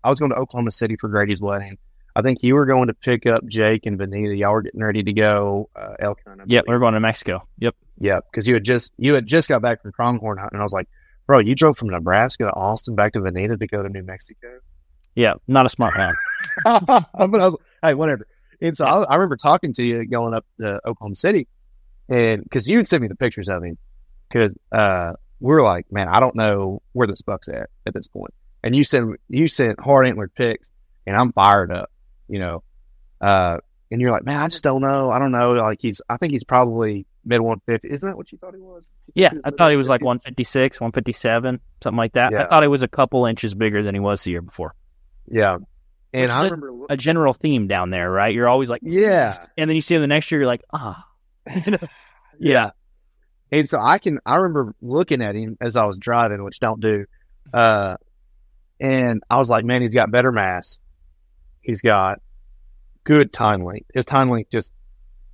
I was going to Oklahoma City for Grady's wedding. I think you were going to pick up Jake and Benita. Y'all were getting ready to go elk hunt. Yep, we were going to Mexico. Yep. Yeah, because you had just got back from pronghorn hunting, and I was like, bro, you drove from Nebraska to Austin back to Benita to go to New Mexico? Yeah, not a smart man. But I was like, hey, whatever. And so I remember talking to you going up to Oklahoma City, and because you had sent me the pictures of him, because we were like, man, I don't know where this buck's at this point. And you sent hard antlered pics, and I'm fired up, and you're like, man, I just don't know. I don't know. Like I think he's probably mid 150. Isn't that what you thought he was? Yeah, I thought he was like 156, 157, something like that. Yeah. I thought he was a couple inches bigger than he was the year before. Yeah. And I remember a general theme down there, right? You're always like, yeah. And then you see him the next year, you're like, yeah. And so I remember looking at him as I was driving, which don't do. And I was like, man, he's got better mass. He's got good time length. His time length just,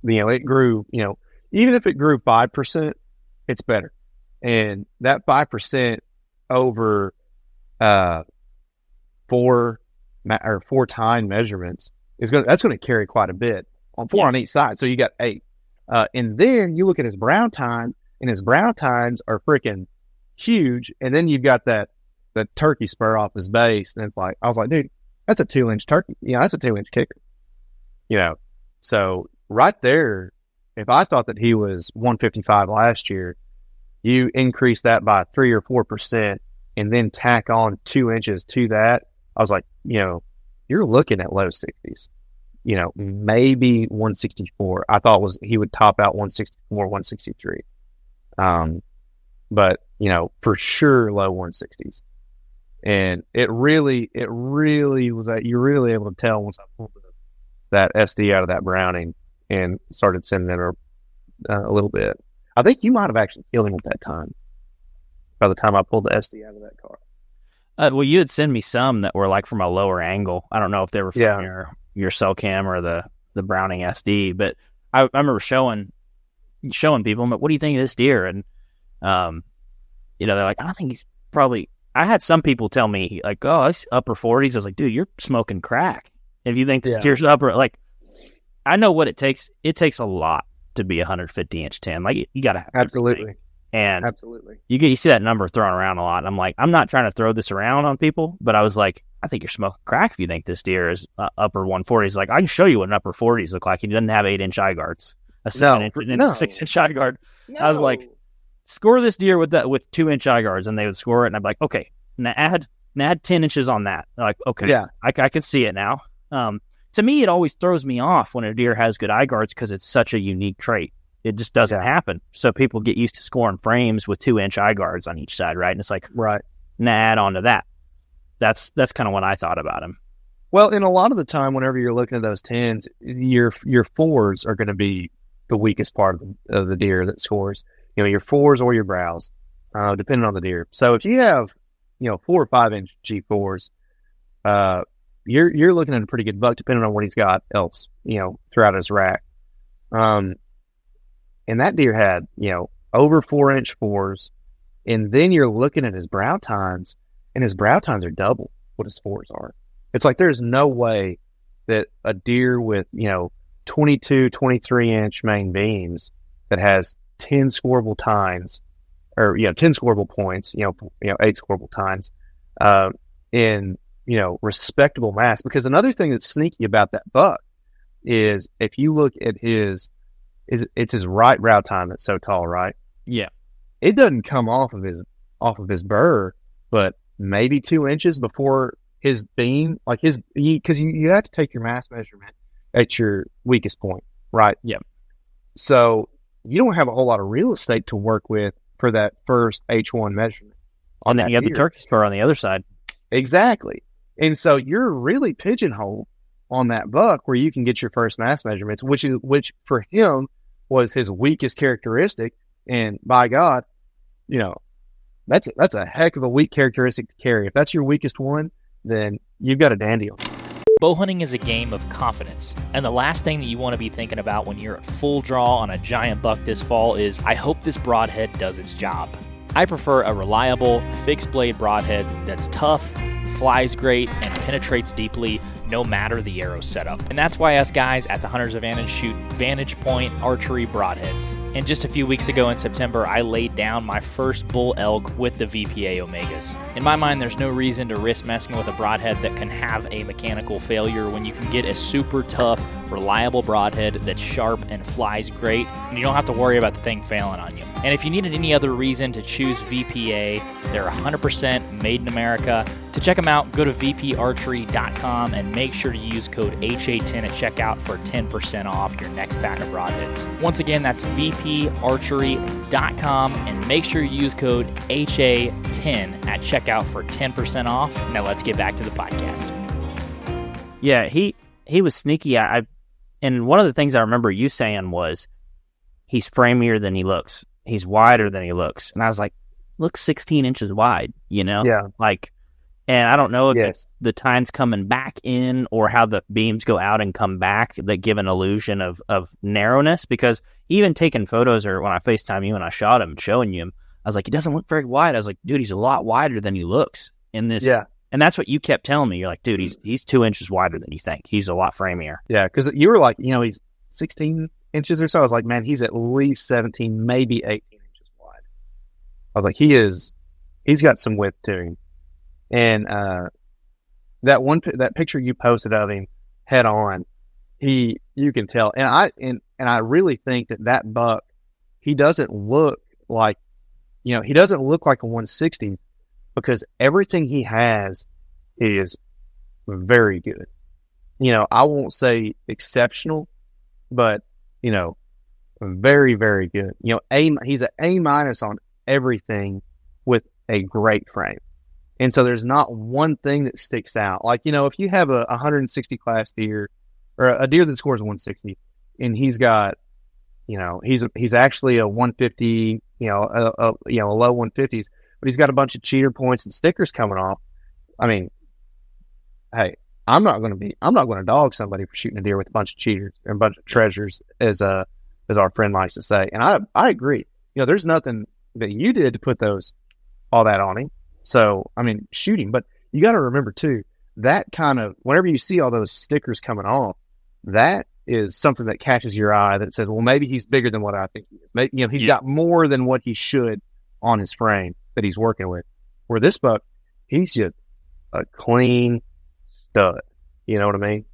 it grew, even if it grew 5%, it's better. And that 5% over 4 time measurements that's going to carry quite a bit on 4 on each side. So you got 8. And then you look at his brown tines, and his brown tines are freaking huge. And then you've got the turkey spur off his base. And it's like, I was like, dude, that's a 2-inch turkey. That's a 2-inch kicker. So right there, if I thought that he was 155 last year, you increase that by 3 or 4% and then tack on 2 inches to that. I was like, you're looking at low 60s, maybe 164. I thought he would top out 164, 163. But, for sure low 160s. And it really was that you're really able to tell once I pulled that SD out of that Browning and started sending it a little bit. I think you might have actually killed him at that time. By the time I pulled the SD out of that car. Well, you had sent me some that were like from a lower angle. I don't know if they were from your cell cam or the Browning SD, but I remember showing people, but what do you think of this deer? And, they're like, I think he's probably, I had some people tell me like, oh, it's upper 40s. I was like, dude, you're smoking crack. If you think this deer's upper, like, I know what it takes. It takes a lot to be 150-inch 10. Like, you got to have absolutely. Everything. And absolutely, you see that number thrown around a lot. And I'm like, I'm not trying to throw this around on people, but I was like, I think you're smoking crack if you think this deer is upper 140s. Like, I can show you what an upper 40s look like. He doesn't have 8-inch eye guards, a 7-inch and a 6-inch eye guard. No. I was like, score this deer with 2-inch eye guards, and they would score it. And I'd be like, okay, now add 10 inches on that. They're like, okay, yeah, I can see it now. To me, it always throws me off when a deer has good eye guards because it's such a unique trait. It just doesn't happen. So people get used to scoring frames with 2-inch eye guards on each side, right? And it's like, right, now add on to that. That's kind of what I thought about him. Well, and a lot of the time, whenever you're looking at those 10s, your 4s are going to be the weakest part of the deer that scores. Your 4s or your brows, depending on the deer. So if you have, 4 or 5-inch G4s, you're looking at a pretty good buck, depending on what he's got else, throughout his rack. And that deer had, over 4-inch 4s. And then you're looking at his brow tines, and his brow tines are double what his 4s are. It's like there's no way that a deer with, 22, 23-inch main beams that has 10 scoreable tines, or, 10 scoreable points, 8 scoreable tines, in, respectable mass. Because another thing that's sneaky about that buck is if you look at it's his right brow tine that's so tall, right? Yeah. It doesn't come off of his burr, but maybe 2 inches before his beam, like because you have to take your mass measurement at your weakest point, right? Yep. So you don't have a whole lot of real estate to work with for that first H1 measurement. And then you have the turkey spur on the other side. Exactly. And so you're really pigeonholed on that buck where you can get your first mass measurements, which for him was his weakest characteristic. And by God, that's a heck of a weak characteristic to carry. If that's your weakest one, then you've got a dandy on. Bow hunting is a game of confidence, and the last thing that you want to be thinking about when you're at full draw on a giant buck this fall is, I hope this broadhead does its job. I prefer a reliable, fixed blade broadhead that's tough, flies great, and penetrates deeply no matter the arrow setup. And that's why us guys at the Hunter's Advantage shoot Vantage Point archery broadheads. And just a few weeks ago in September, I laid down my first bull elk with the VPA Omegas. In my mind, there's no reason to risk messing with a broadhead that can have a mechanical failure when you can get a super tough, reliable broadhead that's sharp and flies great, and you don't have to worry about the thing failing on you. And if you needed any other reason to choose VPA, they're 100% made in America. To check them out, go to vparchery.com and make sure to use code HA10 at checkout for 10% off your next pack of broadheads. Once again, that's vparchery.com and make sure you use code HA10 at checkout for 10% off. Now let's get back to the podcast. Yeah, he was sneaky. And one of the things I remember you saying was he's framier than he looks. He's wider than he looks. And I was like, looks 16 inches wide, Yeah. And I don't know if it's the tine's coming back in or how the beams go out and come back that give an illusion of narrowness, because even taking photos or when I FaceTime you and I shot him, showing you him, I was like, he doesn't look very wide. I was like, dude, he's a lot wider than he looks in this. Yeah. And that's what you kept telling me. You're like, dude, he's 2 inches wider than you think. He's a lot framier. Yeah, because you were like, he's 16 inches or so. I was like, man, he's at least 17, maybe 18 inches wide. I was like, he's got some width to him. And that picture you posted of him head on, you can tell. And I really think that buck, he doesn't look like, he doesn't look like a 160 because everything he has is very good. I won't say exceptional, but very, very good. He's an A- on everything with a great frame. And so there's not one thing that sticks out. Like, if you have a 160 class deer or a deer that scores 160 and he's got, he's actually a 150, a low 150s, but he's got a bunch of cheater points and stickers coming off. I mean, hey, I'm not going to dog somebody for shooting a deer with a bunch of cheaters and a bunch of treasures, as our friend likes to say. And I agree. There's nothing that you did to put all that on him. So, I mean, shoot him. But you got to remember, too, that kind of, whenever you see all those stickers coming off, that is something that catches your eye that says, well, maybe he's bigger than what I think he is. Maybe, he's got more than what he should on his frame that he's working with. Where this buck, he's just a clean stud. You know what I mean?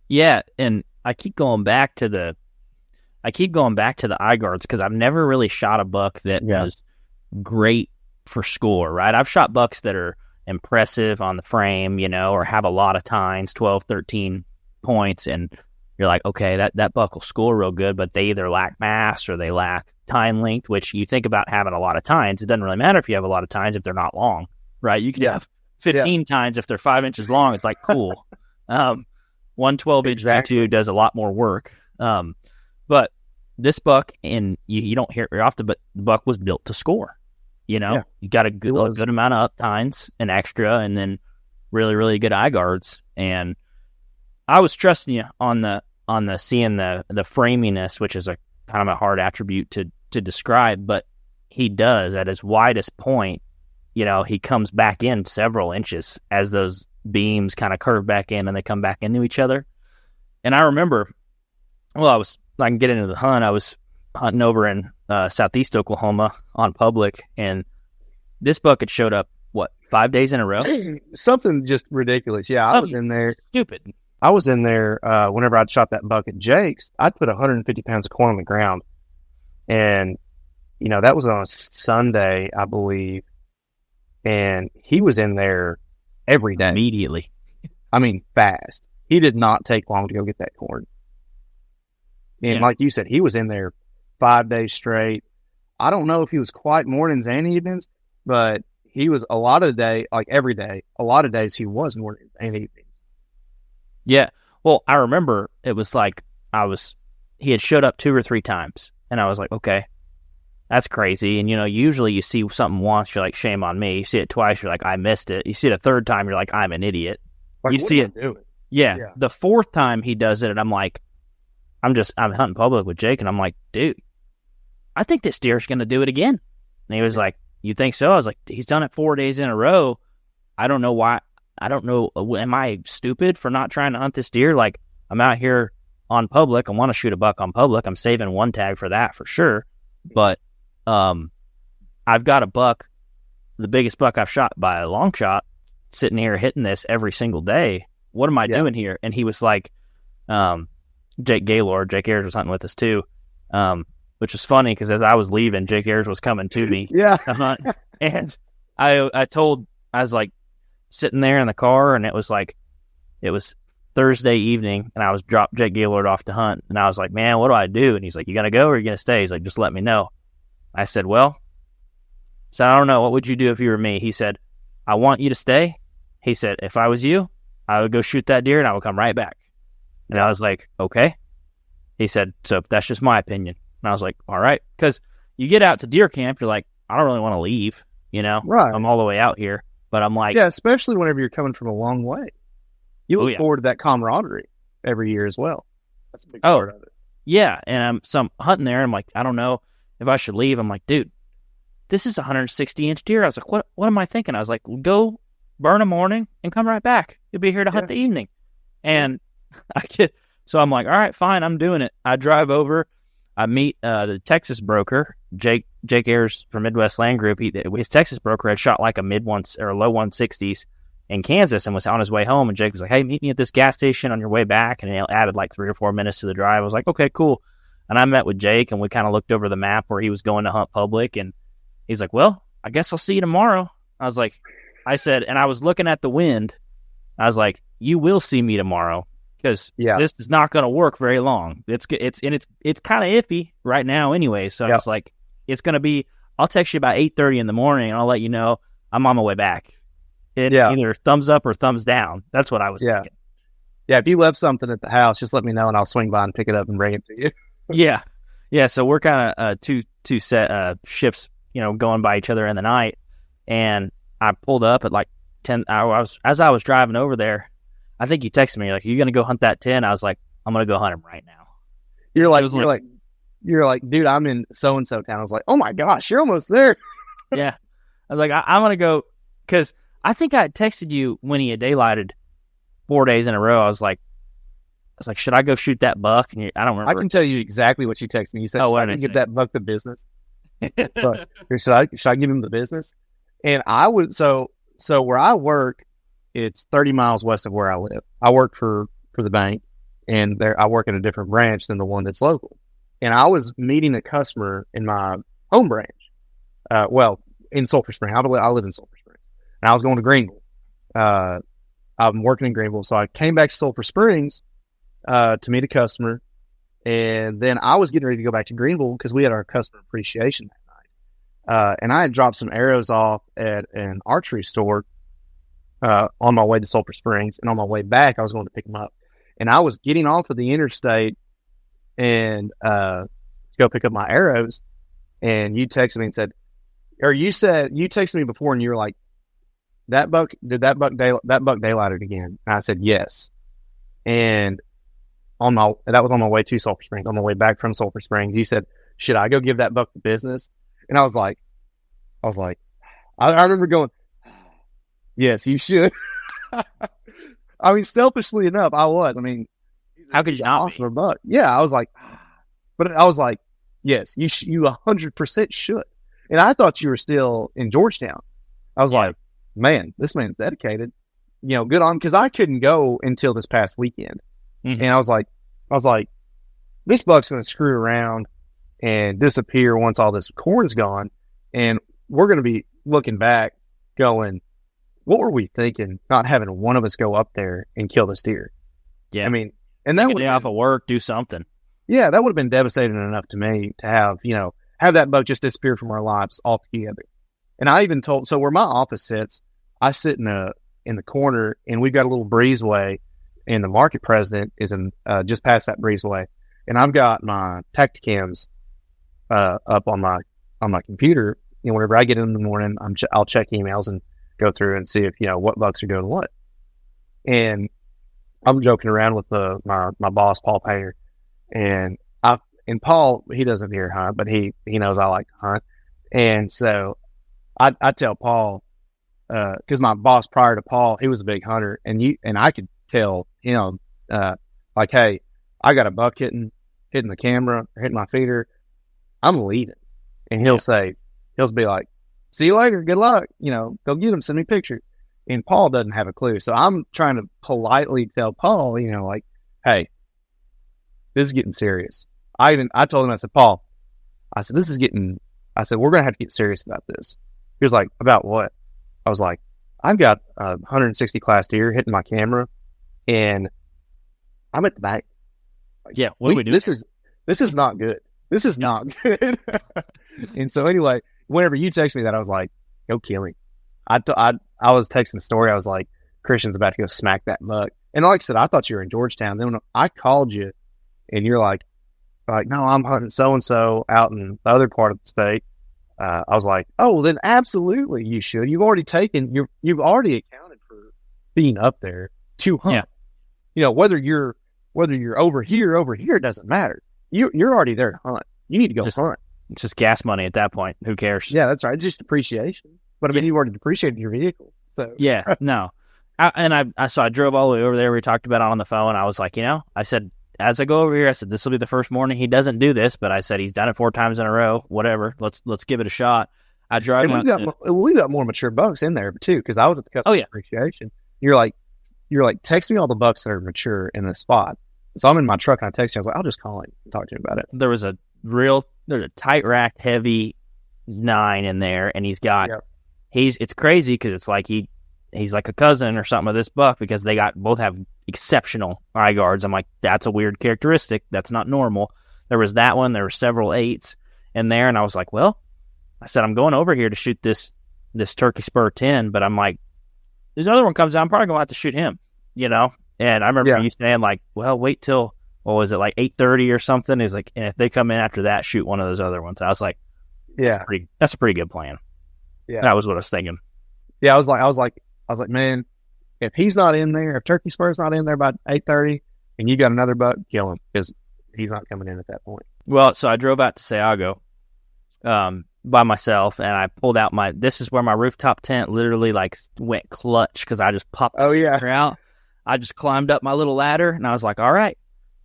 Yeah, and I keep going back to the eye guards because I've never really shot a buck that was great for score, right? I've shot bucks that are impressive on the frame, or have a lot of tines, 12, 13 points, and you're like, okay, that buck will score real good, but they either lack mass or they lack tine length, which you think about having a lot of tines. It doesn't really matter if you have a lot of tines if they're not long, right? You can have 15 tines if they're 5 inches long. It's like, cool. 112-inch tattoo does a lot more work. But this buck, and you don't hear it very often, but the buck was built to score. You got a good amount of up tines and extra, and then really, really good eye guards. And I was trusting you on the seeing the framiness, which is a kind of a hard attribute to describe, but he does at his widest point. He comes back in several inches as those beams kind of curve back in and they come back into each other. And I remember, I can get into the hunt. I was hunting over in southeast Oklahoma on public, and this buck had showed up 5 days in a row, something just ridiculous. I was in there, stupid. I was in there whenever I'd shot that buck at Jake's. I'd put 150 pounds of corn on the ground, and that was on a Sunday, I believe, and he was in there every day immediately. I mean, fast. he did not take long to go get that corn. And like you said, he was in there 5 days straight. I don't know if he was quite mornings and evenings, but he was a lot of the day, like every day, a lot of days he was mornings and evenings. Yeah. Well, I remember it was like he had showed up 2 or 3 times, and I was like, okay, that's crazy. And, usually you see something once, you're like, shame on me. You see it twice, you're like, I missed it. You see it a third time, you're like, I'm an idiot. Like, you see it. Yeah. The 4th time he does it, and I'm like, I'm hunting public with Jake, and I'm like, dude, I think this deer's going to do it again. And he was like, you think so? I was like, he's done it 4 days in a row. I don't know why. I don't know. Am I stupid for not trying to hunt this deer? Like, I'm out here on public. I want to shoot a buck on public. I'm saving 1 tag for that for sure. But I've got a buck, the biggest buck I've shot by a long shot, sitting here hitting this every single day. What am I doing here? And he was like, Jake Ayers was hunting with us too, which was funny because as I was leaving, Jake Ayers was coming to me. Yeah. And I was like sitting there in the car, and it was Thursday evening, and I was dropped Jake Gaylord off to hunt, and I was like, man, what do I do? And he's like, you gonna go or you gonna stay? He's like, just let me know. I said, I don't know. What would you do if you were me? He said, I want you to stay. He said, if I was you, I would go shoot that deer and I would come right back. And I was like, okay. He said, so that's just my opinion. And I was like, all right. Because you get out to deer camp, you're like, I don't really want to leave, Right. I'm all the way out here. But I'm like... Yeah, especially whenever you're coming from a long way. You look forward to that camaraderie every year as well. That's a big part of it. Yeah, and I'm hunting there, and I'm like, I don't know if I should leave. I'm like, dude, this is a 160-inch deer. I was like, what am I thinking? I was like, go burn a morning and come right back. You'll be here to hunt the evening. And so I'm like, all right, fine, I'm doing it. I drive over. I meet the Texas broker, Jake Ayers from Midwest Land Group. His Texas broker had shot like a low 160s in Kansas and was on his way home. And Jake was like, hey, meet me at this gas station on your way back. And he added like 3 or 4 minutes to the drive. I was like, okay, cool. And I met with Jake, and we kind of looked over the map where he was going to hunt public. And he's like, well, I guess I'll see you tomorrow. I said, and I was looking at the wind. I was like, you will see me tomorrow. Because this is not going to work very long. It's kind of iffy right now anyway. So I was like, it's going to be, I'll text you about 8:30 in the morning, and I'll let you know I'm on my way back. Either thumbs up or thumbs down. That's what I was thinking. Yeah, if you left something at the house, just let me know, and I'll swing by and pick it up and bring it to you. Yeah. So we're kind of two set ships, going by each other in the night. And I pulled up at like 10 hours. As I was driving over there, I think you texted me, you're like, you going to go hunt that 10? I was like, I'm going to go hunt him right now. You're like, dude, I'm in so-and-so town. I was like, oh my gosh, you're almost there. Yeah. I was like, I'm going to go, because I think I texted you when he had daylighted 4 days in a row. I was like, should I go shoot that buck? And I don't remember. I can tell you exactly what you texted me. You said, I can give that buck the business. But, should I give him the business? And I would, so where I work, it's 30 miles west of where I live. I work for the bank, and I work in a different branch than the one that's local. And I was meeting a customer in my home branch. In Sulphur Springs. I live in Sulphur Springs. And I was going to Greenville. I'm working in Greenville. So I came back to Sulphur Springs to meet a customer. And then I was getting ready to go back to Greenville because we had our customer appreciation that night. And I had dropped some arrows off at an archery store on my way to Sulphur Springs. And on my way back, I was going to pick them up. And I was getting off of the interstate and go pick up my arrows. And you texted me and said, you texted me before and you were like, that buck daylighted again? And I said, yes. And that was on my way to Sulphur Springs. On my way back from Sulphur Springs, you said, should I go give that buck the business? And I was like, I remember going, yes, you should. I mean, selfishly enough, I was. I mean, how could you not awesome be? Buck. Yeah, I was like, yes, you 100% should. And I thought you were still in Georgetown. I was like, man, this man's dedicated. Good on, because I couldn't go until this past weekend. Mm-hmm. And I was like, this buck's going to screw around and disappear once all this corn's gone. And we're going to be looking back going, what were we thinking not having one of us go up there and kill this deer? Yeah. I mean, and that Take a would day off of work, do something. yeah, that would have been devastating enough to me to have, have that buck just disappear from our lives altogether. And I even told, so where my office sits, I sit in the corner, and we've got a little breezeway, and the market president is in just past that breezeway, and I've got my tacticams up on my computer. Whenever I get in the morning, I'll check emails and go through and see if what bucks are doing what. And I'm joking around with my boss, Paul Payer, and Paul, he doesn't deer hunt, but he knows I like to hunt, and so I tell Paul, because my boss prior to Paul, he was a big hunter, and I could tell him, like, hey, I got a buck hitting the camera, or hitting my feeder, I'm leaving, and he'll be like, see you later, good luck, go get him, send me pictures, and Paul doesn't have a clue, so I'm trying to politely tell Paul, like, hey, this is getting serious. I told him, I said, Paul, I said, we're gonna have to get serious about this. He was like, about what? I was like, I've got 160 class deer hitting my camera, and I'm at the back. Yeah, what do we do? This is not good. This is not good. And so anyway, whenever you text me that, I was like, go kill him. I was texting the story. I was like, Christian's about to go smack that buck. And like I said, I thought you were in Georgetown. Then when I called you, and you're like, no, I'm hunting so and so out in the other part of the state. I was like, oh, well, then absolutely you should. You've already accounted for being up there to hunt. Yeah. Whether you're over here, it doesn't matter. You're already there to hunt. You need to go hunt. It's just gas money at that point. Who cares? Yeah, that's right. It's just depreciation. But I mean, you already depreciated your vehicle. So yeah, no. I drove all the way over there. We talked about it on the phone. I was like, I said, as I go over here, I said, this will be the first morning he doesn't do this, but I said, he's done it 4 times in a row, whatever. Let's give it a shot. I drive. We got more mature bucks in there too, because I was at the customer appreciation. You're like, text me all the bucks that are mature in the spot. So I'm in my truck and I text you. I was like, I'll just call him and talk to him about it. There's a tight rack, heavy 9 in there, and it's crazy because it's like he's like a cousin or something of this buck, because they both have exceptional eye guards. I'm like, that's a weird characteristic. That's not normal. There was that one. There were several 8s in there, and I was like, well, I said, I'm going over here to shoot this turkey Spur 10, but I'm like, this other one comes out, I'm probably going to have to shoot him, And I remember you saying, like, well, wait till, what was it, like 8:30 or something? He's like, and if they come in after that, shoot one of those other ones. And I was like, that's a pretty good plan. Yeah. That was what I was thinking. Yeah, I was like, man, if he's not in there, if Turkey Spur's not in there by 8:30, and you got another buck, kill him, because he's not coming in at that point. Well, so I drove out to Sayago by myself, and I pulled out this is where my rooftop tent literally like went clutch, because I just popped out. I just climbed up my little ladder, and I was like, all right.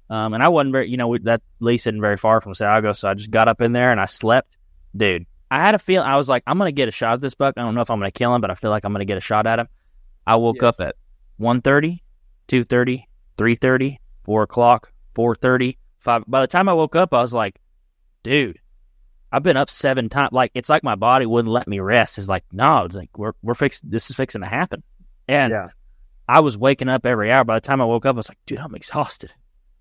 And I wasn't very, that Lease isn't very far from Sayago, so I just got up in there and I slept. Dude, I had a feeling, I was like, I'm going to get a shot at this buck. I don't know if I'm going to kill him, but I feel like I'm going to get a shot at him. I woke up at 1:30, 2:30, 3:30, 4 o'clock, 4:30, 5. By the time I woke up, I was like, dude, I've been up 7 times. Like, it's like my body wouldn't let me rest. It's like, no, it's like, this is fixing to happen. And I was waking up every hour. By the time I woke up, I was like, dude, I'm exhausted.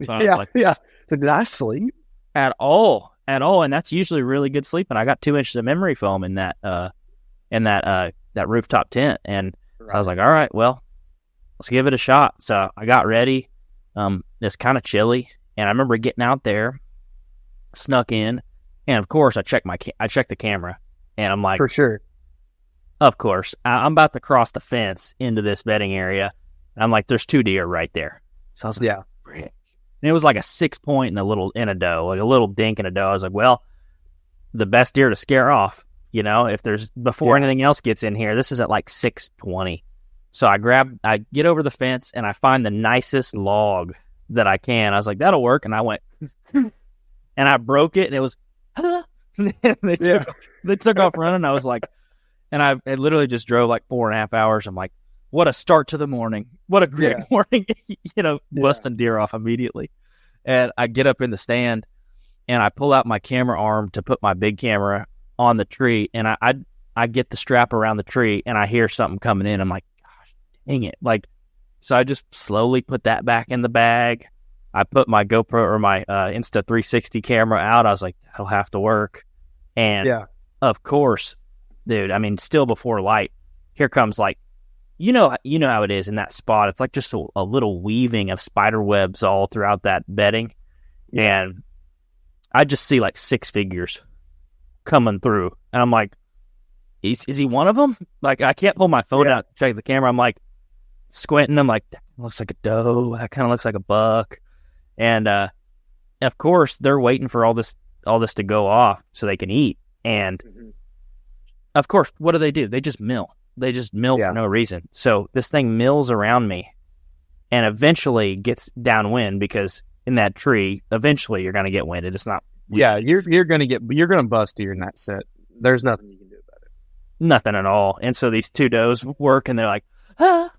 So So did I sleep? At all. And that's usually really good sleep. And I got 2 inches of memory foam in that rooftop tent. And so I was like, all right, well, let's give it a shot. So I got ready. It's kind of chilly. And I remember getting out there, snuck in. And of course I checked the camera, and I'm like, for sure. Of course, I'm about to cross the fence into this bedding area. And I'm like, there's 2 deer right there. So I was like, frick. And it was like a 6 point and a doe, like a little dink and a doe. I was like, well, the best deer to scare off, if there's before anything else gets in here. This is at like 6:20. So I get over the fence and I find the nicest log that I can. I was like, that'll work. And I went, and I broke it, and it was, they took off running. I was like, and I literally just drove like 4.5 hours. I'm like, what a start to the morning. What a great morning, busting deer off immediately. And I get up in the stand, and I pull out my camera arm to put my big camera on the tree. And I get the strap around the tree, and I hear something coming in. I'm like, gosh, dang it. Like, So I just slowly put that back in the bag. I put my GoPro or my Insta360 camera out. I was like, that'll have to work. And of course, dude, I mean, still before light, here comes like, you know how it is in that spot. It's like just a little weaving of spider webs all throughout that bedding. And I just see like 6 figures coming through. And I'm like, is he one of them? Like, I can't pull my phone out to check the camera. I'm like squinting. I'm like, that looks like a doe. That kind of looks like a buck. And of course, they're waiting for all this to go off so they can eat. And of course, what do? They just mill. They just mill for no reason. So this thing mills around me and eventually gets downwind, because in that tree, eventually you're going to get winded. It's not. Yeah, you're going to bust here in that set. There's nothing you can do about it. Nothing at all. And so these 2 does work, and they're like, ah,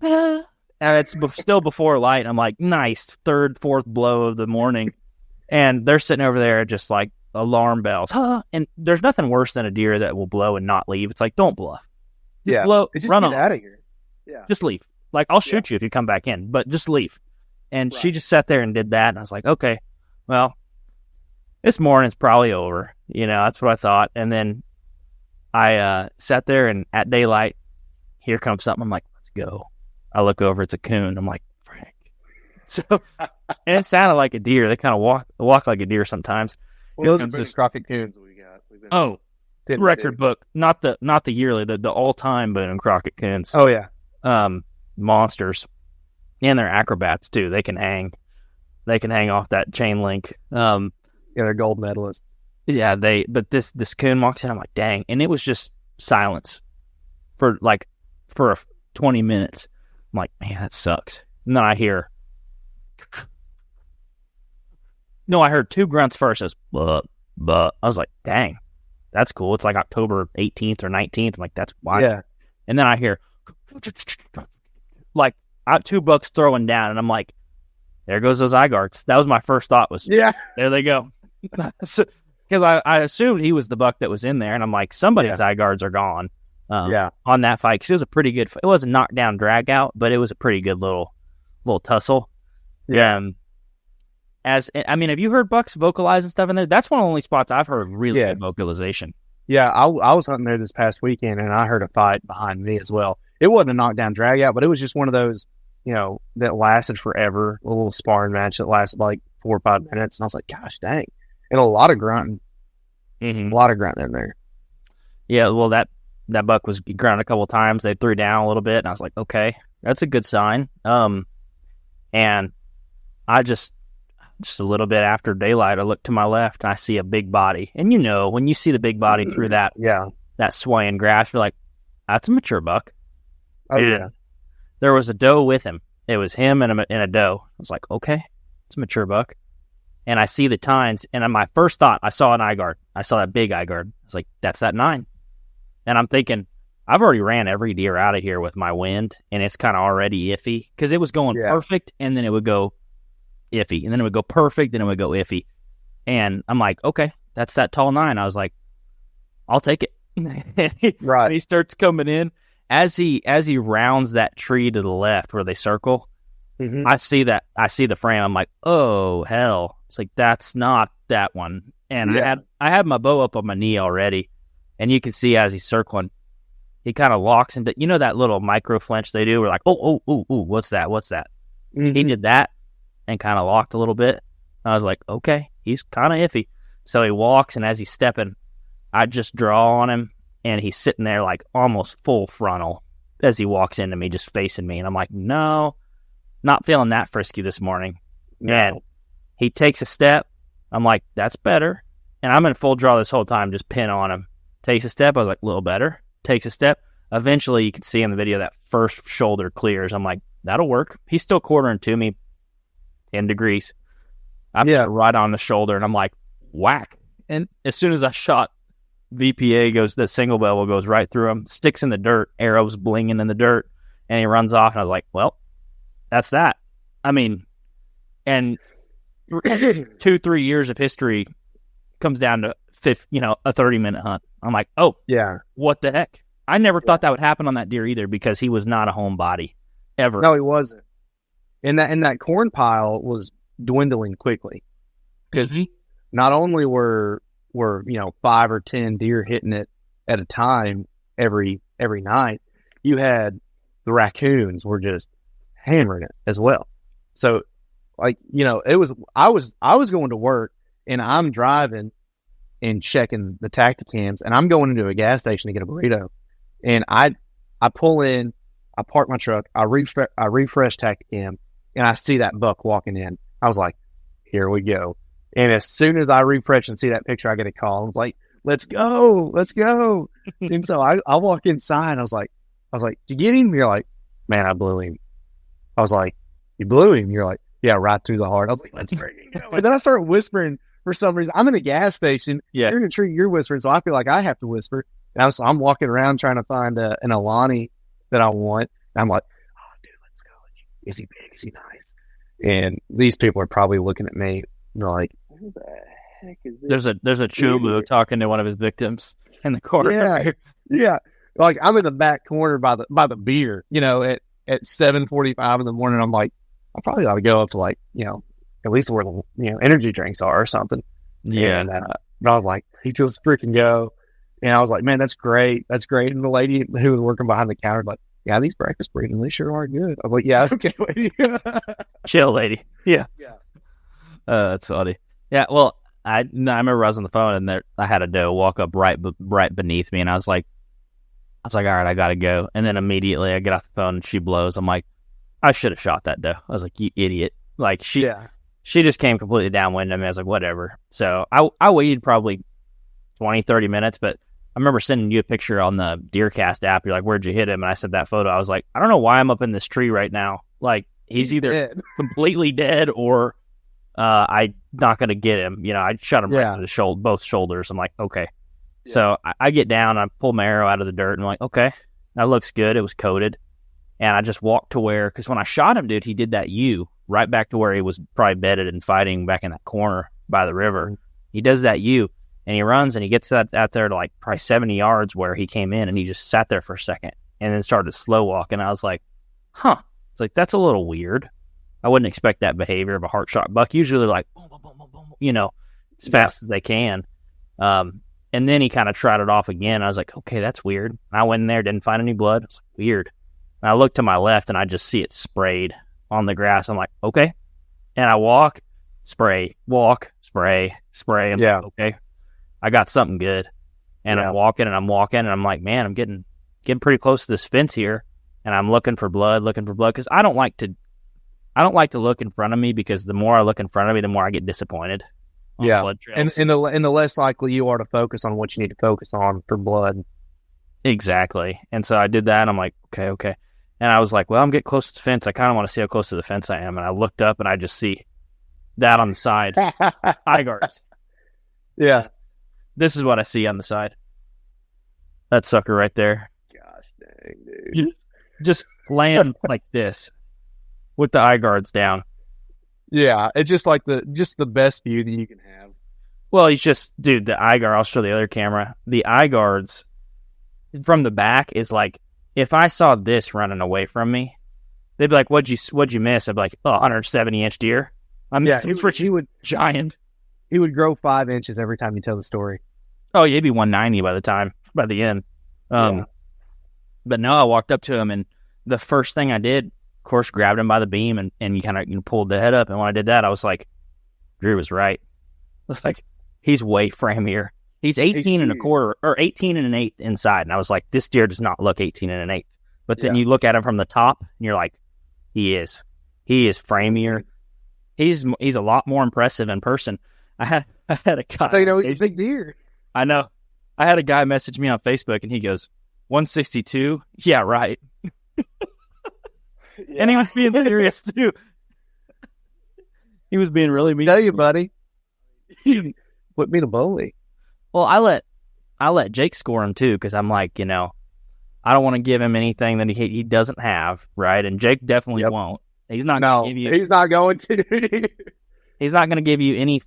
ah. And it's still before light. I'm like, nice, 3rd, 4th blow of the morning. And they're sitting over there just like alarm bells. Ah. And there's nothing worse than a deer that will blow and not leave. It's like, don't bluff. Just blow, just run get off. out of here. Yeah. Just leave. Like, I'll shoot you if you come back in, but just leave. And she just sat there and did that. And I was like, okay, well, this morning's probably over. That's what I thought. And then I sat there, and at daylight, here comes something. I'm like, let's go. I look over, it's a coon. I'm like, frick. So, and it sounded like a deer. They kind of walk like a deer sometimes. Well, those are Boone Crockett coons we got. Record book, not the yearly, the all-time Boone and Crockett coons. Oh yeah, monsters, and they're acrobats too. They can hang off that chain link. They're gold medalists. Yeah, but this coon walks in. I'm like, dang, and it was just silence for 20 minutes. I'm like, man, that sucks. And then I hear, I heard 2 grunts first. It was, but I was like, dang. That's cool. It's like October 18th or 19th. I'm like, that's why. Yeah. And then I hear, like, 2 bucks throwing down. And I'm like, there goes those eye guards. That was my first thought was, there they go. Because I assumed he was the buck that was in there. And I'm like, somebody's eye guards are gone on that fight. Because it was a pretty good, it wasn't knockdown drag out, but it was a pretty good little tussle. Yeah. Have you heard bucks vocalize and stuff in there? That's one of the only spots I've heard really good vocalization. Yeah, I was hunting there this past weekend, and I heard a fight behind me as well. It wasn't a knockdown drag out, but it was just one of those, that lasted forever. A little sparring match that lasted like 4 or 5 minutes, and I was like, gosh dang. And a lot of grunting. Mm-hmm. A lot of grunting in there. Yeah, well, that buck was grunting a couple of times. They threw down a little bit, and I was like, okay, that's a good sign. And I just a little bit after daylight, I look to my left and I see a big body. And when you see the big body through that swaying grass, you're like, that's a mature buck. Oh, yeah. There was a doe with him. It was him and a doe. I was like, okay, it's a mature buck. And I see the tines, and my first thought, I saw an eye guard. I saw that big eye guard. I was like, that's that 9. And I'm thinking, I've already ran every deer out of here with my wind, and it's kind of already iffy because it was going perfect, and then it would go iffy, and then it would go perfect, then it would go iffy. And I'm like, okay, that's that tall 9. I was like, I'll take it. Right. And he starts coming in. As he rounds that tree to the left where they circle, I see the frame. I'm like, oh hell. It's like, that's not that one. And I had my bow up on my knee already, and you can see as he's circling, he kind of locks into, that little micro flinch they do. We're like, oh, what's that? Mm-hmm. He did that and kind of locked a little bit. I was like, okay, he's kind of iffy. So he walks, and as he's stepping, I just draw on him, and he's sitting there like almost full frontal as he walks into me, just facing me. And I'm like, no, not feeling that frisky this morning. No. And he takes a step. I'm like, that's better. And I'm in full draw this whole time, just pin on him. Takes a step. I was like, a little better. Takes a step. Eventually, you can see in the video that first shoulder clears. I'm like, that'll work. He's still quartering to me 10 degrees. I'm right on the shoulder, and I'm like, whack. And as soon as I shot, VPA goes, the single bevel goes right through him, sticks in the dirt, arrows blinging in the dirt, and he runs off. And I was like, well, that's that. I mean, and 2-3 years of history comes down to a 30-minute hunt. I'm like, oh, yeah, what the heck? I never thought that would happen on that deer either, because he was not a homebody. ever. No, he wasn't. And that corn pile was dwindling quickly because not only were 5 or 10 deer hitting it at a time every night, you had the raccoons were just hammering it as well. So like, it was I was going to work and I'm driving and checking the Tacticams, and I'm going into a gas station to get a burrito, and I pull in, I park my truck, I refresh Tacticam, and I see that buck walking in. I was like, here we go. And as soon as I refresh and see that picture, I get a call. I was like, let's go. And so I walk inside. I was like, did you get him? You're like, man, I blew him. I was like, you blew him? You're like, yeah, right through the heart. I was like, let's freaking go. And then I started whispering for some reason. I'm in a gas station. Yeah. You're in a tree, you're whispering. So I feel like I have to whisper. And I'm walking around trying to find an Alani that I want. And I'm like, oh, dude, let's go. Is he big? Is he nice? And these people are probably looking at me. And they're like, who the heck is this? There's a Chubu talking to one of his victims in the corner. Yeah. Like I'm in the back corner by the beer, at 7:45 in the morning. I'm like, I probably ought to go up to at least where the energy drinks are or something. Yeah. And, but I was like, he just freaking go. And I was like, man, that's great. That's great. And the lady who was working behind the counter was like, yeah, these breakfast burritos, they sure are good. I'm like, yeah, okay, lady. Chill, lady. Yeah. Yeah. That's funny. Yeah. Well, I remember I was on the phone and I had a doe walk up right beneath me, and I was like, all right, I gotta go. And then immediately I get off the phone and she blows. I'm like, I should have shot that doe. I was like, you idiot. Like she just came completely downwind of me. I was like, whatever. So I waited probably 20, 30 minutes, but I remember sending you a picture on the DeerCast app. You're like, where'd you hit him? And I sent that photo. I was like, I don't know why I'm up in this tree right now. Like he's either dead. Completely dead or I'm not going to get him. I shot him right to the both shoulders. I'm like, okay. Yeah. So I get down, I pull my arrow out of the dirt, and I'm like, okay, that looks good. It was coated. And I just walked to because when I shot him, dude, he did that U right back to where he was probably bedded and fighting back in that corner by the river. He does that U, and he runs, and he gets that out there to like probably 70 yards where he came in, and he just sat there for a second and then started to slow walk. And I was like, huh. It's like, that's a little weird. I wouldn't expect that behavior of a heart shot buck. Usually they're like, boom, boom, boom, boom, boom, as fast as they can. And then he kind of trotted off again. I was like, okay, that's weird. And I went in there, didn't find any blood. It's like, weird. And I looked to my left, and I just see it sprayed on the grass. I'm like, okay. And I walk, spray, walk, spray, spray. I'm like, okay, I got something good. And I'm walking, and I'm like, man, I'm getting pretty close to this fence here. And I'm looking for blood, because I don't like to look in front of me, because the more I look in front of me, the more I get disappointed. Blood trails. And the less likely you are to focus on what you need to focus on for blood. Exactly. And so I did that, and I'm like, okay. And I was like, well, I'm getting close to the fence. I kind of want to see how close to the fence I am. And I looked up, and I just see that on the side. Eye guards. Yeah. This is what I see on the side. That sucker right there. Gosh dang, dude. Just laying like this with the eye guards down. Yeah, it's just like the best view that you can have. Well, he's just, dude, the eye guard, I'll show the other camera. The eye guards from the back is like, if I saw this running away from me, they'd be like, what'd you miss? I'd be like, 170-inch deer. He would giant. He would grow 5 inches every time you tell the story. Oh, yeah, he'd be 190 by the end. But no, I walked up to him, and the first thing I did, of course, grabbed him by the beam, and you kind of pulled the head up. And when I did that, I was like, Drew was right. It's like, he's way framier. He's 18 and a quarter, or 18 and an eighth inside. And I was like, this deer does not look 18 and an eighth. But then you look at him from the top, and you're like, he is framier. He's a lot more impressive in person. I had a guy. So he's a big deer. I know. I had a guy message me on Facebook, and he goes, 162? Yeah, right. And he was being serious too. He was being really mean. Tell you, buddy. Put me the bully. Well, I let Jake score him too, because I'm like, I don't want to give him anything that he doesn't have, right? And Jake definitely won't. He's not going to give you. He's not going to. He's not going to give you any.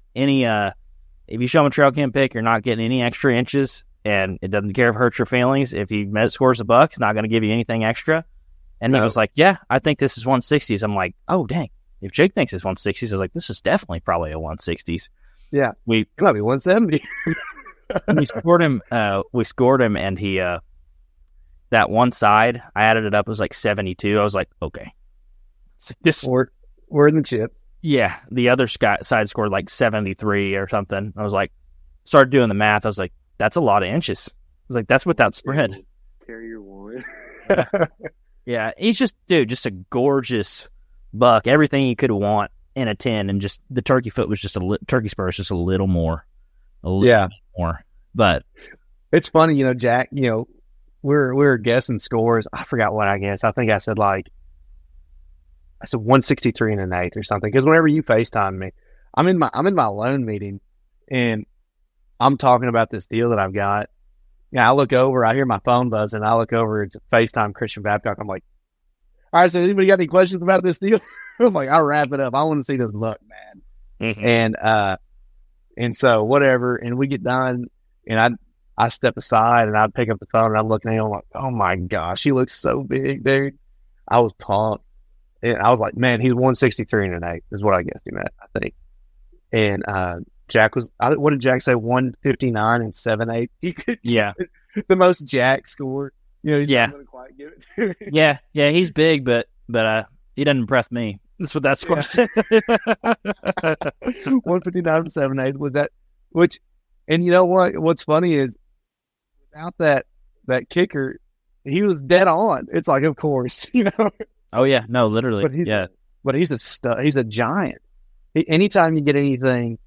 If you show him a trail cam pick, you're not getting any extra inches, and it doesn't care if it hurts your feelings. If he scores a buck, he's not going to give you anything extra. And he was like, yeah, I think this is 160s. I'm like, oh, dang. If Jake thinks it's 160s, I was like, this is definitely probably a 160s. Yeah. It might be 170. We scored him, and he, that one side, I added it up, it was like 72. I was like, okay. So we're in the chip. Yeah. The other side scored like 73 or something. I was like, started doing the math. I was like, that's a lot of inches. I was like, that's without spread. Carrier one. Yeah. He's just a gorgeous buck. Everything you could want in a 10, and just the turkey foot was just turkey spur is just a little more. More. But it's funny, Jack, we're guessing scores. I forgot what I guessed. I think I said 163 and an 8 or something. Because whenever you FaceTime me, I'm in my loan meeting, and I'm talking about this deal that I've got. Yeah, I look over, I hear my phone buzz, and I look over, it's FaceTime Christian Babcock. I'm like, all right, so anybody got any questions about this deal? I'm like, I'll wrap it up. I want to see this buck, man. mm-hmm. And so whatever, and we get done, and I step aside, and I pick up the phone, and I'm looking at him, I'm like, oh my gosh, he looks so big, dude. I was pumped. And I was like, man, he's 163 and an 8 is what I guessed him at, I think. And Jack was, what did Jack say? 159 and 7/8. He could, yeah, the most Jack score. He's yeah, not going to quite give it to me. yeah. He's big, but he doesn't impress me. That's what that score said. 159 and 7/8 was that. Which, and you know what? What's funny is without that kicker, he was dead on. It's like, of course, Oh yeah, no, literally. But he's a stud. He's a giant. Anytime you get anything,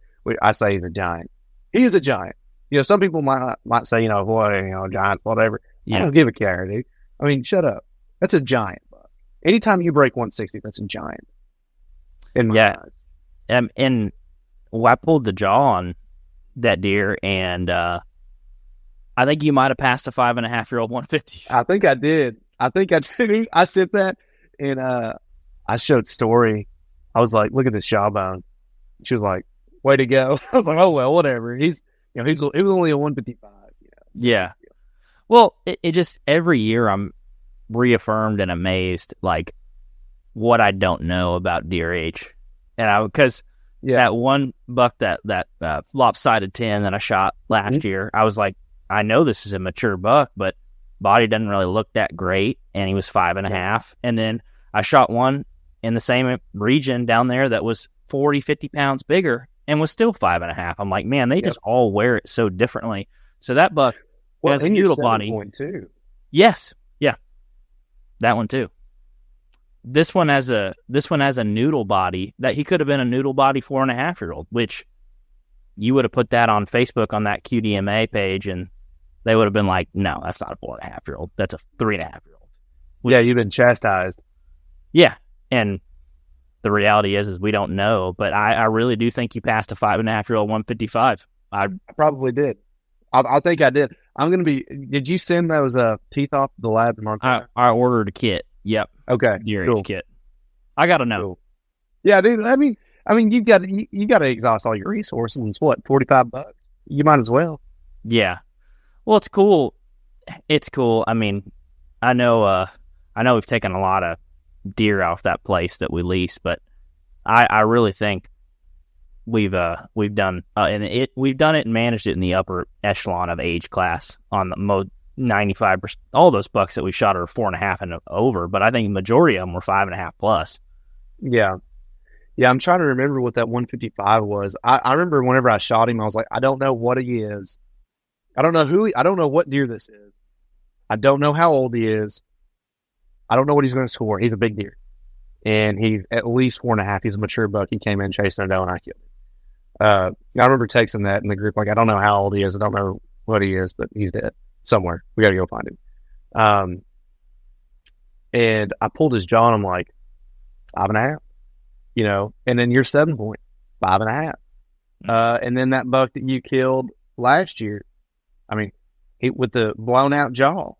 I say he's a giant. He is a giant. Some people might say, boy, giant, whatever. Yeah. I don't give a care, dude. I mean, shut up. That's a giant buck. Anytime you break 160, that's a giant. In my eyes. And I pulled the jaw on that deer, and I think you might have passed a 5.5-year-old 150s. I think I did. I said that, and I showed Story. I was like, look at this jawbone. She was like, way to go. I was like, oh, well, whatever. It was only a 155. Yeah. Well, it just, every year I'm reaffirmed and amazed, like, what I don't know about deer age. And because that one buck, that lopsided 10 that I shot last year, I was like, I know this is a mature buck, but body doesn't really look that great. And he was 5.5. And then I shot one in the same region down there that was 40, 50 pounds bigger and was still 5.5. I'm like, man, they just all wear it so differently. So that buck has a noodle body. Too. Yes. Yeah. That one too. This one has a noodle body that he could have been a noodle body 4.5-year-old, which you would have put that on Facebook on that QDMA page, and they would have been like, no, that's not a 4.5-year-old. That's a 3.5-year-old. Yeah, you've been chastised. Yeah. And the reality is we don't know, but I really do think you passed a 5.5-year-old 155. I probably did. I think I did. Did you send those teeth off the lab tomorrow? I ordered a kit. Yep. Okay. Deer cool. age kit. I got to know. Cool. Yeah, dude. I mean, you got to exhaust all your resources. It's what, $45? You might as well. Yeah. Well, it's cool. It's cool. I mean, I know we've taken a lot of deer off that place that we lease, but I really think we've done we've done it and managed it in the upper echelon of age class on the 95%. All those bucks that we shot are 4.5 and over, but I think the majority of them were 5.5 plus. Yeah. I'm trying to remember what that 155 was. I remember whenever I shot him, I was like, I don't know what he is. I don't know what deer this is. I don't know how old he is. I don't know what he's going to score. He's a big deer. And he's at least 4.5. He's a mature buck. He came in chasing a doe and I killed him. I remember texting that in the group, like, I don't know how old he is. I don't know what he is, but he's dead somewhere. We got to go find him. And I pulled his jaw and I'm like, 5.5, and then you're 7 point, 5.5. And then that buck that you killed last year, I mean, he with the blown out jaw,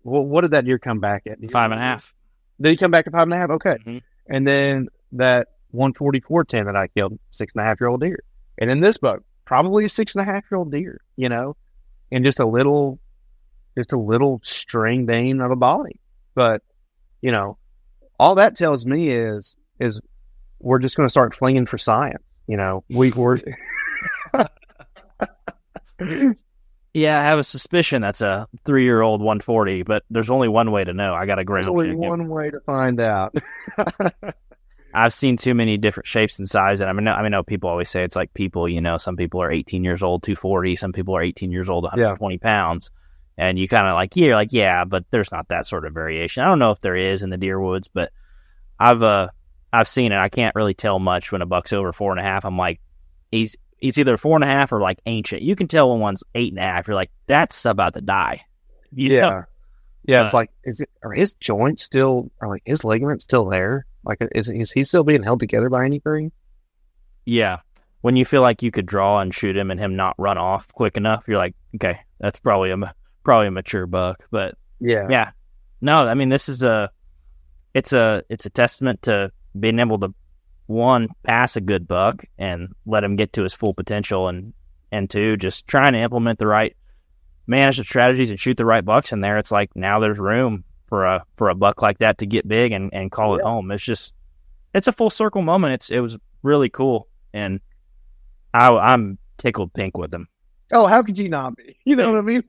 what did that deer come back at? 5.5. Did he come back at 5.5? Okay. Mm-hmm. And then that 144.10 that I killed, 6.5-year-old deer. And then this buck, probably a 6.5-year-old deer, and just a little string vein of a body. But, all that tells me is we're just going to start flinging for science. We're Yeah, I have a suspicion that's a 3-year-old 140, but there's only one way to know. I got to ground there's only check it. one way to find out. I've seen too many different shapes and sizes. And I know people always say it's like people, some people are 18 years old, 240. Some people are 18 years old, 120 pounds. And you kind of you're like, yeah, but there's not that sort of variation. I don't know if there is in the deer woods, but I've seen it. I can't really tell much when a buck's over 4.5. I'm like, it's either 4.5 or like ancient. You can tell when one's 8.5. You're like, that's about to die. Yeah. It's like, are his joints still, are like his ligaments still there? Like, is he still being held together by anything? Yeah. When you feel like you could draw and shoot him and him not run off quick enough, you're like, okay, that's probably a mature buck. But yeah. No, I mean, this is it's a testament to being able to, one, pass a good buck and let him get to his full potential, and two, just trying to implement the right management strategies and shoot the right bucks in there. It's like now there's room for a buck like that to get big and call it home. It's a full circle moment. It was really cool, and I'm tickled pink with him. Oh, how could you not be? You know what I mean?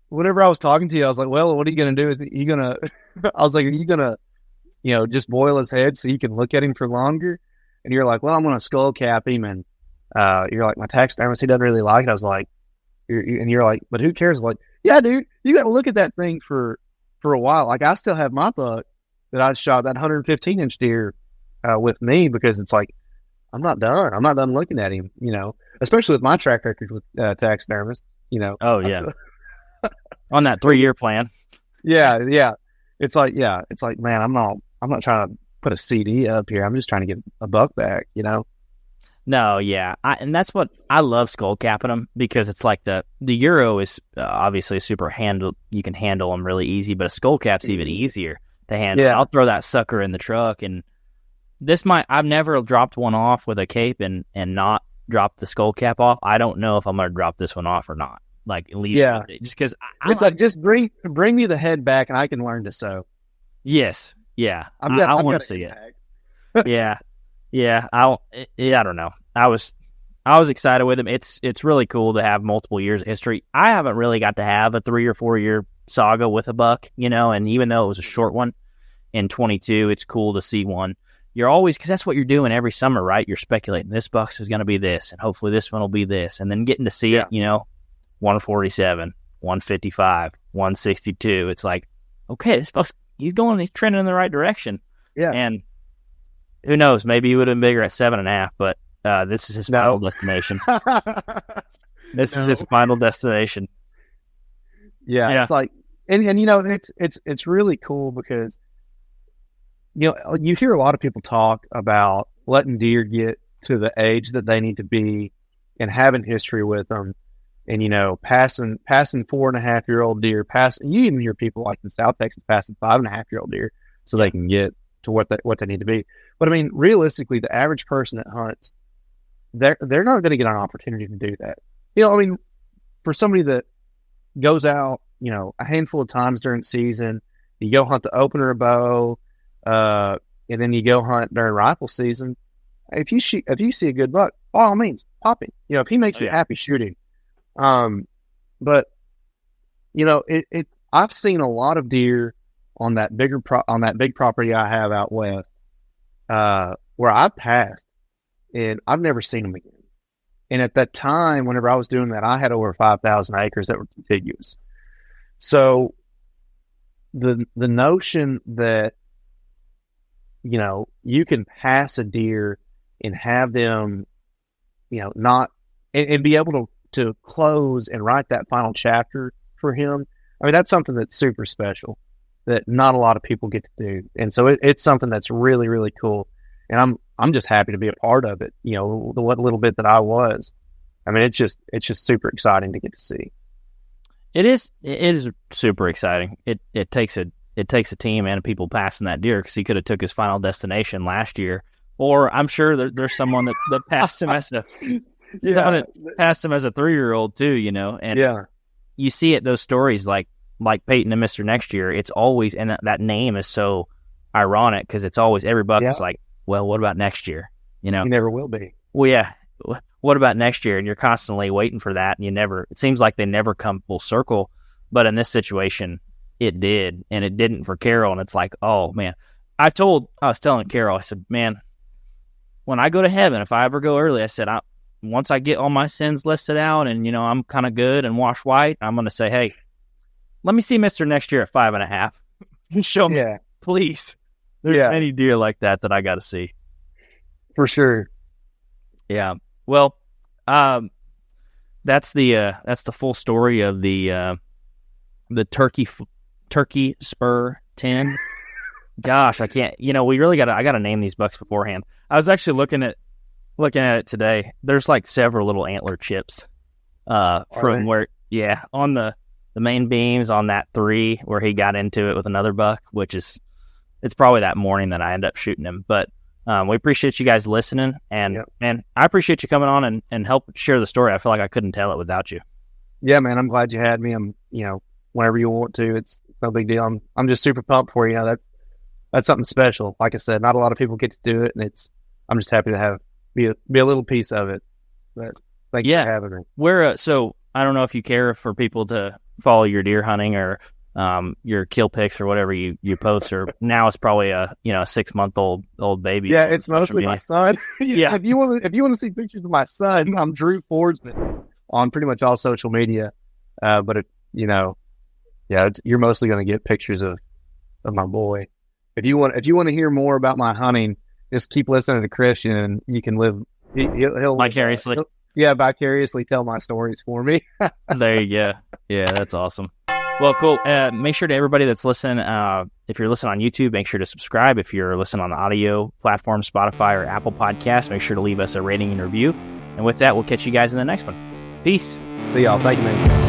Whenever I was talking to you, I was like, well, what are you going to do with it? I was like, are you going to, just boil his head so you can look at him for longer? And you're like, well, I'm going to skull cap him. And you're like, my taxidermist, he doesn't really like it. I was like, and you're like, but who cares? Like, yeah, dude, you got to look at that thing for a while. Like, I still have my buck that I shot, that 115-inch deer with me, because it's like, I'm not done. I'm not done looking at him, especially with my track record with taxidermists, Oh, yeah. On that 3-year plan. Yeah. It's like, man, I'm not trying to put a CD up here. I'm just trying to get a buck back, No, yeah. And that's what I love, skull capping them, because it's like the Euro is obviously super you can handle them really easy, but a skull cap's even easier to handle. Yeah. I'll throw that sucker in the truck, and I've never dropped one off with a cape and not dropped the skull cap off. I don't know if I'm going to drop this one off or not. Like, leave it, just because it's like, just bring me the head back and I can learn to sew. Yes. Yeah. I want to see it. Yeah. I don't know. I was excited with him. It's really cool to have multiple years of history. I haven't really got to have a 3 or 4 year saga with a buck, and even though it was a short one in 22, it's cool to see one. You're always, because that's what you're doing every summer, right? You're speculating this buck is going to be this, and hopefully this one will be this, and then getting to see it, 147, 155, 162. It's like, okay, this buck's, he's trending in the right direction. Yeah. And who knows, maybe he would have been bigger at 7.5, but this is his final destination. This is his final destination. Yeah. It's like, and it's really cool because, you hear a lot of people talk about letting deer get to the age that they need to be and having history with them. And, passing 4.5-year-old deer, you even hear people like in South Texas passing 5.5-year-old deer so they can get to what they need to be. But I mean, realistically, the average person that hunts, they're not going to get an opportunity to do that. For somebody that goes out, a handful of times during the season, you go hunt the opener bow, and then you go hunt during rifle season. If you see a good buck, by all means, pop him. If he makes you happy, shoot him. But I've seen a lot of deer on that big property I have out west, where I passed and I've never seen them again. And at that time, whenever I was doing that, I had over 5,000 acres that were contiguous. So the notion that, you can pass a deer and have them, not, and be able to close and write that final chapter for him. I mean, that's something that's super special that not a lot of people get to do. And so it's something that's really, really cool. And I'm just happy to be a part of it. The little bit that I was. I mean, it's just super exciting to get to see. It is super exciting. It takes a team and people passing that deer, because he could have took his final destination last year, or I'm sure there's someone that passed him as passed him as a 3-year-old too, and you see it, those stories, like like Peyton and Mr. Next Year, it's always, and that name is so ironic because it's always, every buck is like, well, what about next year? You know, You never will be. well, yeah, what about next year? And you're constantly waiting for that, and it seems like they never come full circle. But in this situation, it did, and it didn't for Carol. And it's like, oh man, I was telling Carol, I said, man, when I go to heaven, if I ever go early, I said, once I get all my sins listed out and, you know, I'm kind of good and wash white, I'm going to say, hey, let me see Mr. Next Year at 5.5. Show me, please. There's many deer like that I got to see. For sure. Yeah. Well, that's the full story of the turkey Spur 10. Gosh, I can't. You know, I got to name these bucks beforehand. I was actually looking at it today. There's like several little antler chips from where, on the main beams on that 3 where he got into it with another buck, it's probably that morning that I end up shooting him. But we appreciate you guys listening, and man, I appreciate you coming on and help share the story. I feel like I couldn't tell it without you. Yeah, man, I'm glad you had me. I'm, you know, whenever you want to, it's no big deal. I'm just super pumped for you. You know, that's something special. Like I said, not a lot of people get to do it, and I'm just happy to be a little piece of it. But thank you for having me. Where so I don't know if you care for people to follow your deer hunting or your kill pics or whatever you post, or now it's probably a 6-month-old baby. Yeah, it's mostly my son. If you want to see pictures of my son, I'm Drew Fordsman on pretty much all social media. But you're mostly going to get pictures of my boy. If you want to hear more about my hunting, just keep listening to Christian, and you can live. He'll vicariously. Vicariously tell my stories for me. There you go. Yeah, that's awesome. Well, cool. Make sure to everybody that's listening, if you're listening on YouTube, make sure to subscribe. If you're listening on the audio platform, Spotify or Apple Podcasts, make sure to leave us a rating and review. And with that, we'll catch you guys in the next one. Peace. See y'all. Thank you, man.